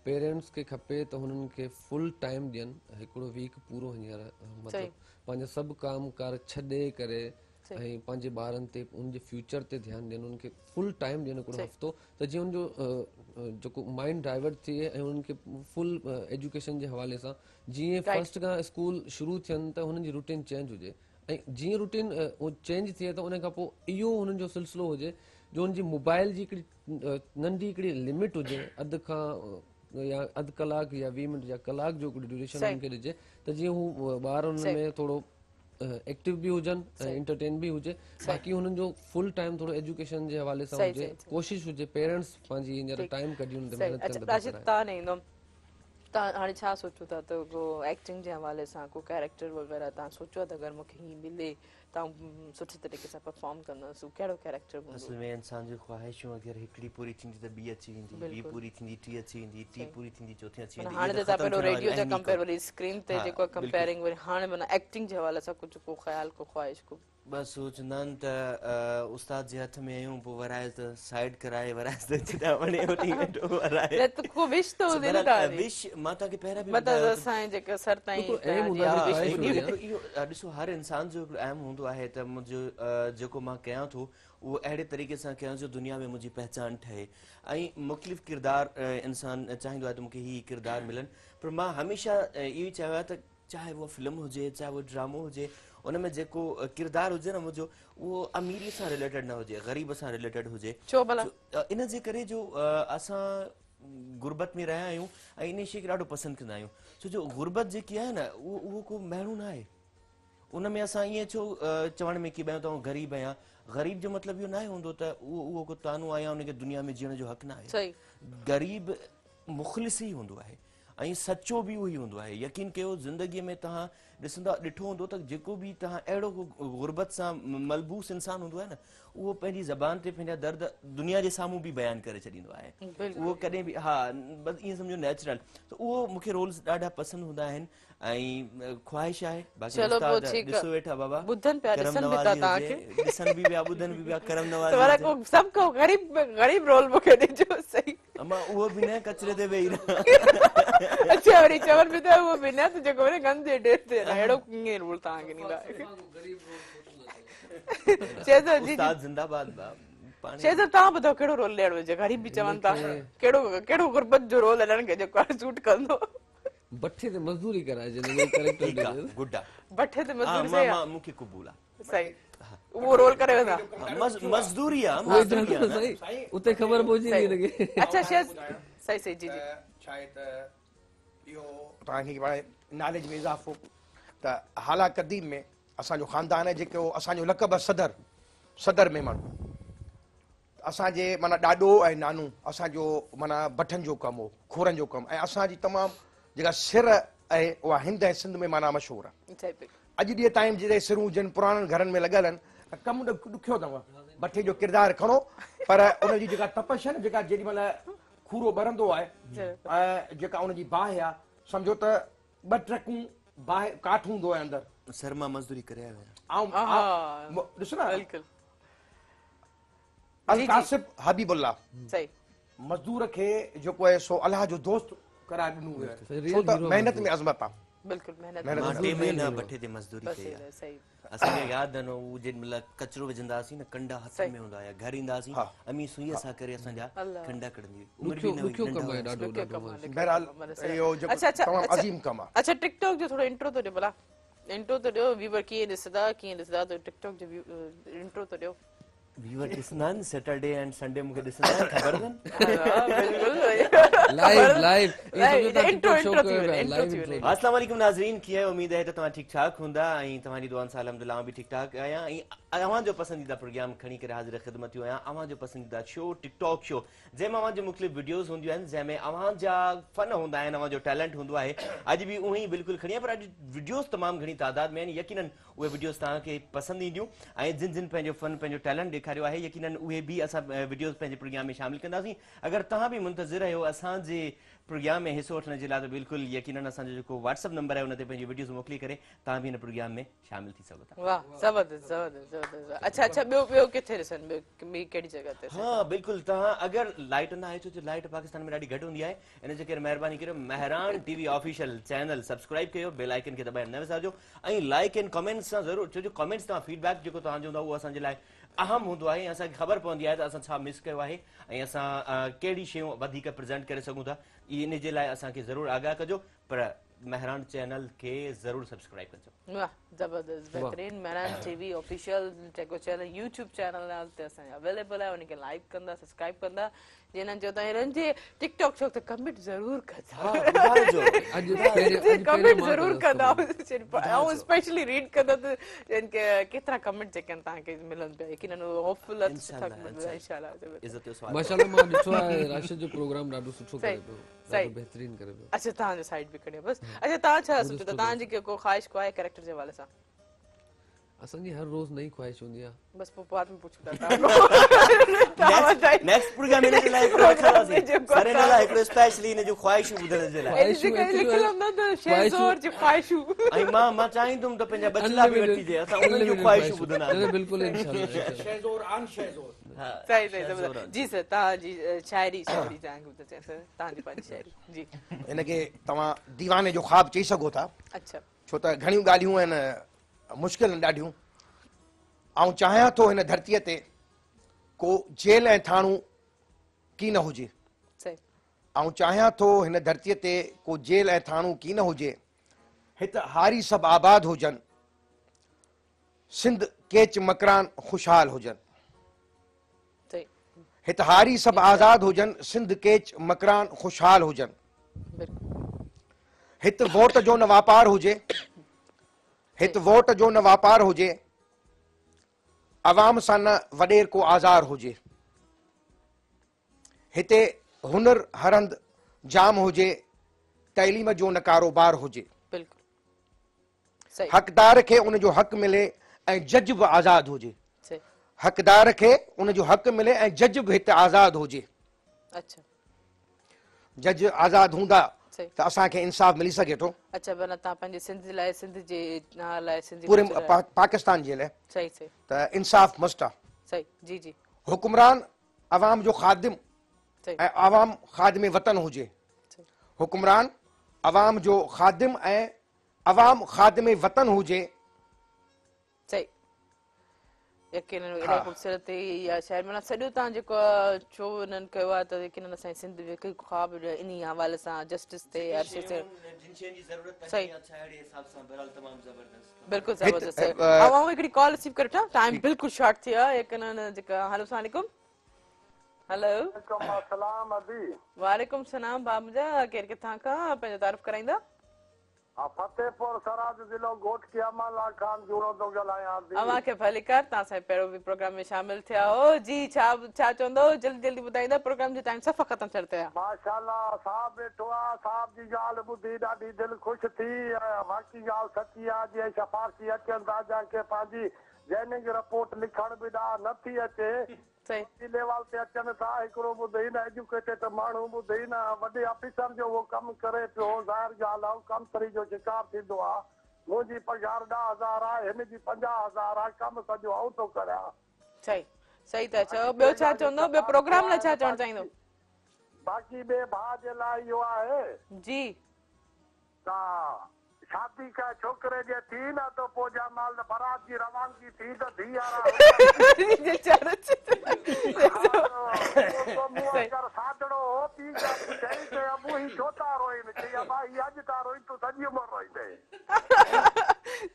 पेरेंट्स खे खपे त हुननि खे फुल टाइम ॾियनि हिकिड़ो वीक पूरो हींअर मतिलबु पंहिंजा सभु कम कार छॾे करे ऐं पंहिंजे ॿारनि ते उनजे फ्यूचर ते ध्यानु ॾियनि उनखे फुल टाइम ॾियनि हिकिड़ो हफ़्तो त जीअं हुनजो जेको माइंड डाइवर्ट थिए ऐं उन्हनि खे फुल एजुकेशन जे हवाले सां जीअं फर्स्ट खां स्कूल शुरू थियनि त हुननि जी रूटीन चेंज हुजे ऐं जीअं रूटीन चेंज थिए त उन खां पोइ इहो हुननि जो सिलसिलो हुजे जो हुनजी मोबाइल जी हिकिड़ी नंढी हिकिड़ी लिमिट हुजे अधु खां या अधु कलाक या 20 मिंट या कलाक जो हिकिड़ी ड्यूरेशन हुनखे ॾिजे त जीअं हू ॿार हुन में थोरो एक्टिव बि हुजनि ऐं एंटरटेन बि हुजे बाक़ी हुननि जो फुल टाइम थोरो एजुकेशन जे हवाले सां हुजे कोशिशि हुजे पेरेंट्स पंहिंजी हींअर टाइम कढी हुन ते महिनत कंदा तव्हां हाणे छा सोचो था त को एक्टिंग जे हवाले सां को कैरेक्टर वग़ैरह तव्हां सोचो त अगरि मूंखे हीअं मिले तव्हां सुठे तरीक़े सां परफॉर्म कंदसि कहिड़ो कैरेक्टर असल में इंसान जूं ख़्वाहिशूं अगरि हिकिड़ी पूरी थींदी त ॿी अची वेंदी ॿी पूरी थींदी टी अची वेंदी टी पूरी थींदी चौथी अची वेंदी हाणे त तव्हां पहिरियों रेडियो जा कंपेयर वरी स्क्रीन ते जेको कंपेयरिंग वरी हाणे माना एक्टिंग जे हवाले सां कुझु को ख़्याल को ख़्वाहिश को बस वो चवंदा आहिनि त उस्ताद जे हथ में आहियूं पोइ वराए त साइड कराए वराए त जितां वञे उते वेठो वराए त को विश त हुजे न तव्हांजी विश मां तव्हांखे पहिरियों बि मतिलबु असांजे जेके सर ताईं इहो ॾिसो हर इंसान जो हिकिड़ो अहम हूंदो आहे त मुंहिंजो जेको मां कयां थो उहो अहिड़े तरीक़े सां कयां जो दुनिया में मुंहिंजी पहचान ठहे ऐं मुख़्तलिफ़ किरदार इंसान चाहींदो आहे त मूंखे हीअ किरदार मिलनि पर मां हमेशह इहो ई चयो आहे त चाहे उहा फिल्म हुजे चाहे उहो ड्रामो हुजे उन में जेको किरदारु हुजे न मुंहिंजो उहो अमीरी सां रिलेटेड न हुजे ग़रीब सां रिलेटेड हुजे इन जे करे जो असां गुरबत में रहिया आहियूं ऐं इन शइ खे ॾाढो पसंदि कंदा आहियूं छो जो गुरबत जेकी आहे न उहो को माण्हू न आहे उन में असां ईअं छो चवण में की भई तव्हां ग़रीब आहियां ग़रीब जो मतिलबु इहो न आहे हूंदो त उहो को तानो आहे या उनखे दुनिया में जीअण जो हक़ न आहे ग़रीब मुख़लिस ई हूंदो आहे ऐं सचो बि उहो ई हूंदो आहे यकीन कयो ज़िंदगीअ में तव्हां ॾिठो हूंदो त जेको बि तव्हां अहिड़ो गुरबत सां मलबूस इंसानु हूंदो आहे न उहो पंहिंजी ज़बान ते पंहिंजा दर्द दुनिया जे साम्हूं बि बयानु करे छॾींदो आहे उहो कॾहिं बि हा बसि ईअं सम्झो नेचुरल त उहो मूंखे रोल्स ॾाढा पसंदि हूंदा आहिनि ऐं ख़्वाहिश आहे बाक़ी ॾिसो वेठा बाबा करम नवाज़ी ॾिसनि बि पिया ॿुधनि बि पिया करम नवाज़ी अमां उहो बि न कचिरे ते वेही अच्छा वरी चवनि बि था उहो बि न त जेको वरी गंद जे डेट ते अहिड़ो कीअं रोल तव्हांखे ॾींदा उस्ताद ज़िंदाबाद शेज़र तव्हां ॿुधायो कहिड़ो रोल ॾियणो हुजे ग़रीब बि चवनि था कहिड़ो गुरबत जो रोल हिननि खे जेको आहे सूट कंदो भट्ठे ते मज़दूरी कराइजे कैरेक्टर गुड्डा भट्ठे ते मज़दूरी सही आहे मूंखे क़बूल आहे सही वो रोल करे वेंदा मजदूरी आहे सही उते ख़बर पहुची थी लगे अच्छा शेज़ सही सही जी जी शायद इहो तव्हांखे हाणे नॉलेज में इज़ाफ़ो त हाला क़दीम में असांजो ख़ानदान आहे जेको असांजो लक़ब आहे सदर में माण्हू असांजे माना ॾाॾो ऐं नानू असांजो माना भठनि जो कमु हो खोरनि जो कमु ऐं असांजी तमामु जेका सिर आहे उहा हिंद ऐं सिंध में माना मशहूरु आहे अॼु ॾींहं ताईं जॾहिं सिरूं हुजनि पुराणनि घरनि में लॻियल आहिनि कमु ॾुखियो अथव भठे जो किरदारु खणो पर उनजी जेका तपश आहे न जेका जेॾी महिल खूरो ॿरंदो आहे ऐं जेका उनजी बाहि आहे सम्झो त 2 ट्रकूं बाहि काठ हूंदो आहे अंदरि सर मां मज़दूरी करे आयो आहियां ॾिसो न अलकासिब हबीबुल्ला मज़दूर खे जेको आहे सो अलाह जो दोस्त कराए ॾिनो छो त महिनत में अज़मत आहे बिल्कुलु महिनत महिनत मां 2 महीना भट्ठे ते मज़दूरी बसि कई आहे सही असांखे यादि आहे न उहो जेॾी महिल कचिरो विझंदा हुआसीं न कंडा हथ में हूंदा हुया घर ईंदा हुआसीं अमी सुईअ सां करे असांजा कंडा कढंदी हुई उमिरि बि न हुई ॾुखियो नंढा कमु आहे हुआसीं। ॾाढो ॾुखियो ॾाढो कमु आहे, बहरहाल ॾुखियो इहो जेको अच्छा, अच्छा, तमामु अच्छा। अज़ीम कमु आहे। अच्छा टिकटॉक जो थोरो इंट्रो तो ॾियो भला इंट्रो तो ॾियो व्यूवर कीअं ॾिसंदा तो टिकटॉक जो इंट्रो तो ॾियो व्यूअर ॾिसंदा आहिनि सैटरडे एंड संडे मूंखे ॾिसंदा आहिनि ख़बर लाइव इंट्रो थी वञे अस्सलाम वालेकुम नाज़रीन कीअं आहियो उम्मीद आहे त तव्हां ठीकु ठाक हूंदा ऐं तव्हांजी दुआनि सां अल्हम्दुलिल्लाह बि ठीकु ठाक आहियां ऐं अव्हांजो पसंदीदा प्रोग्राम खणी करे हाज़िर ख़िदमत थियो आहियां अव्हांजो पसंदीदा शो टिकटॉक शो जंहिंमें अव्हांजो मुख़्तलिफ़ वीडियोज़ हूंदियूं आहिनि जंहिंमें अव्हांजा फन हूंदा आहिनि अव्हांजो टैलेंट हूंदो आहे अॼु बि उहे ई बिल्कुलु खणी आहे पर अॼु वीडियोज़ तमामु घणी तादाद में आहिनि यकीनन उहे वीडियोज़ तव्हांखे पसंदि ईंदियूं ऐं जिन जिन पंहिंजो फन पंहिंजो टैलेंट ॾेखारियो आहे यकीनन उहे बि असां वीडियोज़ पंहिंजे प्रोग्राम में शामिल कंदासीं अगरि तव्हां बि मुंतज़िर आहियो असांजे प्रोग्राम में हिसो वठण जे लाइ त बिल्कुलु यकीनन असांजो जेको व्हाट्सअप नंबर आहे उन ते पंहिंजी वीडियोज़ मोकिले करे तव्हां बि हिन प्रोग्राम में शामिल थी सघो था वाह ज़बरदस्त ज़बरदस्त ज़बरदस्त अच्छा अच्छा ॿियो किथे ॾिसनि ॿी कहिड़ी जॻह ते हाँ बिल्कुलु तव्हां अगरि लाइट न आहे छो जो लाइट पाकिस्तान में ॾाढी घटि हूंदी आहे इन जे करे महिरबानी करियो महरान टीवी ऑफिशियल चैनल सब्सक्राइब कयो बेल आइकन खे दॿाइण न विसारिजो ऐं लाइक एंड कमेंट्स सां ज़रूरु छो जो कमेंट्स तव्हां फीडबैक जेको तव्हांजो हूंदो आहे उहो असांजे लाइ अहम हूंदो आहे ऐं असांखे ख़बर पवंदी आहे त असां छा मिस कयो आहे ऐं असां कहिड़ी शयूं वधीक प्रेज़ेंट करे सघूं था इन जे लाइ असांखे ज़रूरु आगाह कजो पर महरान चैनल खे ज़रूरु सब्सक्राइब कजो वाह ज़बरदस्त बहितरीन महरान टीवी ऑफिशियल जेको चैनल यूट्यूब चैनल आहे ते असांजो अवेलेबल आहे उनखे लाइक कंदा सब्सक्राइब कंदा जिन्हनि चयो त हिननि जे टिकटॉक शो ते कमेंट ज़रूरु कंदा कमेंट ज़रूरु कंदा ऐं स्पेशली रीड कंदा त जिन खे केतिरा कमेंट जेके आहिनि तव्हांखे मिलनि पिया यकीनन होपफुल इंशाल्लाह माशाल्लाह मां ॾिठो आहे राशिद जो प्रोग्राम ॾाढो सुठो करे पियो ॾाढो बहितरीन करे पियो अच्छा तव्हांजो साइड बि खणियो बसि अच्छा तव्हां छा सोचियो त तव्हांजी को ख़्वाहिश को आहे कैरेक्टर जे हवाले सां असांजी हर रोज़ नई ख्वाहिश हूंदी आहे बस पोइ बाद में पुछूं था नेक्स्ट प्रोग्राम इन जे लाइ हिकिड़ो रखंदासीं सर इन लाइ हिकिड़ो स्पेशली इन जो ख्वाहिशूं ॿुधण जे लाइ ऐं मां चाहींदुमि त पंहिंजा बचला बि वठिजे असां उन्हनि जूं ख्वाहिशूं ॿुधंदासीं बिल्कुलु इंशाल्लाह सही सही जी सर तव्हांजी शाइरी तव्हांजी पंहिंजी शाइरी जी इनखे तव्हां दीवाने जो ख्वाब चई सघो था अच्छा छो त घणियूं ॻाल्हियूं आहिनि मुश्किल आहिनि ॾाढियूं ऐं चाहियां थो हिन धरतीअ ते को जेल ऐं थाणू की न हुजे सही ऐं चाहियां थो हिन धरतीअ ते को जेल ऐं थाणू की न हुजे हिते हारी सभु आबाद हुजनि सिंध केच मकरान ख़ुशहाल हुजनि सही हिते हारी सभु आज़ाद हुजनि सिंध केच मकरान ख़ुशहाल हुजनि बिल्कुलु हिते वोट जो न वापार हुजे हिते वोट जो न वापार हुजे अवाम सां न वॾेर को आज़ार हुजे हिते हुनर हरंद जाम हुजे तइलीम जो न कारोबार हुजे बिल्कुलु सही हक़दार खे उन जो हक़ मिले ऐं जज बि आज़ाद हुजे सही हक़दार खे उन जो हक़ मिले ऐं जज बि हिते आज़ाद हुजे अच्छा जज आज़ाद हूंदा सही त असांखे इंसाफ़ मिली सघे थो अच्छा भला तव्हां पंहिंजे सिंध लाइ सिंध जे लाइ सिंधी पूरे culture लाइ- पाकिस्तान जे लाइ सही सही त इंसाफ़ मस्ट आहे सही जी जी हुक्मरान अवाम जो ख़ादिम सही ऐं अवाम ख़ादिम वतन हुजे सही हुक्मरान अवाम जो ख़ादिम ऐं अवाम ख़ादिम वतन हुजे सही यकीनन इलाही ख़ूबसूरत इहा शाइर माना सॼो तव्हां जेको शो हिननि कयो आहे त यकीनन असांजी सिंध हिकु ख़्वाब इन हवाले सां जस्टिस ते हर शइ ते सही बिल्कुलु ज़बरदस्त ऐं मां हिकिड़ी कॉल रिसीव करे वठां टाइम बिल्कुलु शॉर्ट थी वियो आहे यकीनन जेका हेलो अस्सलाम वालेकुम हेलो सलाम अदी वालेकुम सलाम बाबूजा केरु किथां खां पंहिंजो तारीफ़ कराईंदा फतेहपुर सराज ज़िलो गोठ कियामाला खान जुड़ो थो ॻाल्हायां थी अव्हां खे भली कर तव्हां सां पहिरियों बि प्रोग्राम में शामिल थिया हो जी छा छा चवंदो जल्दी जल्दी ॿुधाईंदा प्रोग्राम जो टाइम सफ़ा ख़तम थियण ते आहे माशाल्लाह साहब वेठो आहे साहब जी ॻाल्हि ॿुधी ॾाढी दिलि ख़ुशि थी बाक़ी ॻाल्हि सची आहे जीअं शफ़ारसी अचनि था जंहिंखे पंहिंजी जैनिंग रिपोर्ट लिखण बि नथी अचे सही लेवल ते अचनि था हिकिड़ो ॿुधई न एजुकेटेड माण्हू ॿुधई न वॾे ऑफिसर जो उहो कमु करे पियो ज़ाहिर ॻाल्हि आहे कमतरी जो शिकार थींदो आहे मुंहिंजी पघार 10,000 आहे हिन जी 50,000 आहे कमु सॼो आउं थो करियां सही सही था चओ ॿियो छा चवंदो ॿियो प्रोग्राम लाइ छा चवणु चाहींदो बाक़ी ॿिए भाउ जे लाइ इहो आहे जी त शादी का छोकरे जे थी न तो पोइ जा माल बारात जी रवानगी थी त धी वारा कर सादड़ो हो पी का चई ते अबू ही छोता रोइन चई भाई अज ता रोइन तू सॼी उमर रोइंदे।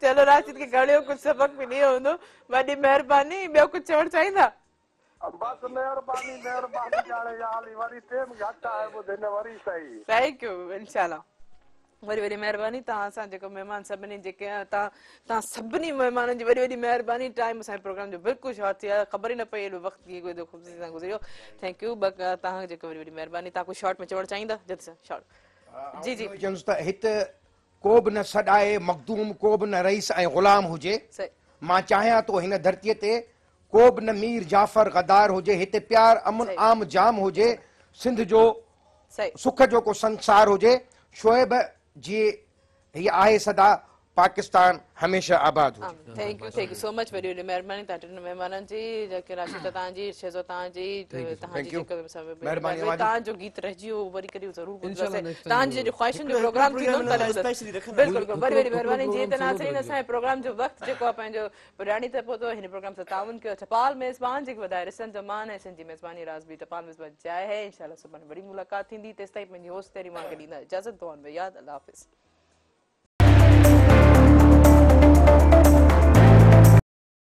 चलो राशिद खे घणियो कुझु सबक मिली वियो हूंदो, वॾी महिरबानी। ॿियो कुझु चवणु चाहींदा? बस मेहरबानी ॼाणे हाली वरी टेम घटि आहे ॿुधे वरी सही। थैंक यू, इंशाल्लाह। वरी वरी महिरबानी तव्हां असां जेको महिमान सभिनी जेके तव्हां सभिनी महिमाननि जी वरी वरी महिरबानी। टाइम असांजे प्रोग्राम जो बिल्कुलु शॉर्ट थी वियो, ख़बर ई न पई एॾो वक़्तु कीअं एॾो ख़ूबसूरती सां गुज़रियो। Thank U. तव्हां जेको वरी वरी महिरबानी। तव्हां कुझु शॉर्ट में चवणु चाहींदा? जल्दी सां शॉर्ट। जी जी त हिते को बि न सॾाए मखदूम, को बि न रईस ऐं ग़ुलाम हुजे। सही। मां चाहियां थो हिन धरतीअ ते को बि न मीर जाफ़र गद्दार हुजे। हिते प्यार अमन आम जाम हुजे। सिंध जो सुख जो को संसार हुजे। शोएब जी हीअ आहे सदा पाकिस्तान हमेशह आबाद हुजे। Thank you so much. वरी वरी महिरबानी तव्हां टिनि महिमाननि जी, जेके राशिद तव्हांजी, शेज़ो तव्हांजी, तव्हांजी तव्हांजो गीत रहिजी वियो वरी कॾहिं ज़रूरु ॿुधंदासीं। तव्हांजी जॾहिं ख़्वाहिशुनि जो प्रोग्राम थींदो न बिल्कुलु वरी वरी महिरबानी। जीअं त नाज़रीन असांजे प्रोग्राम जो वक़्तु जेको आहे पंहिंजो पुराणी त पहुतो। हिन प्रोग्राम सां ताउन कयो टपाल मेज़बान जेके वधाए ॾिसनि जो मान ऐं सिंधी मेज़बानी राज़बी टपाल मेज़बान चाहे है। इंशाल्लाह सुभाणे वरी मुलाक़ात थींदी। तेसिताईं पंहिंजी होस्ट तेरी मां खे ॾींदा इजाज़त। दुआनि में यादि। अल्लाह हाफ़िज़।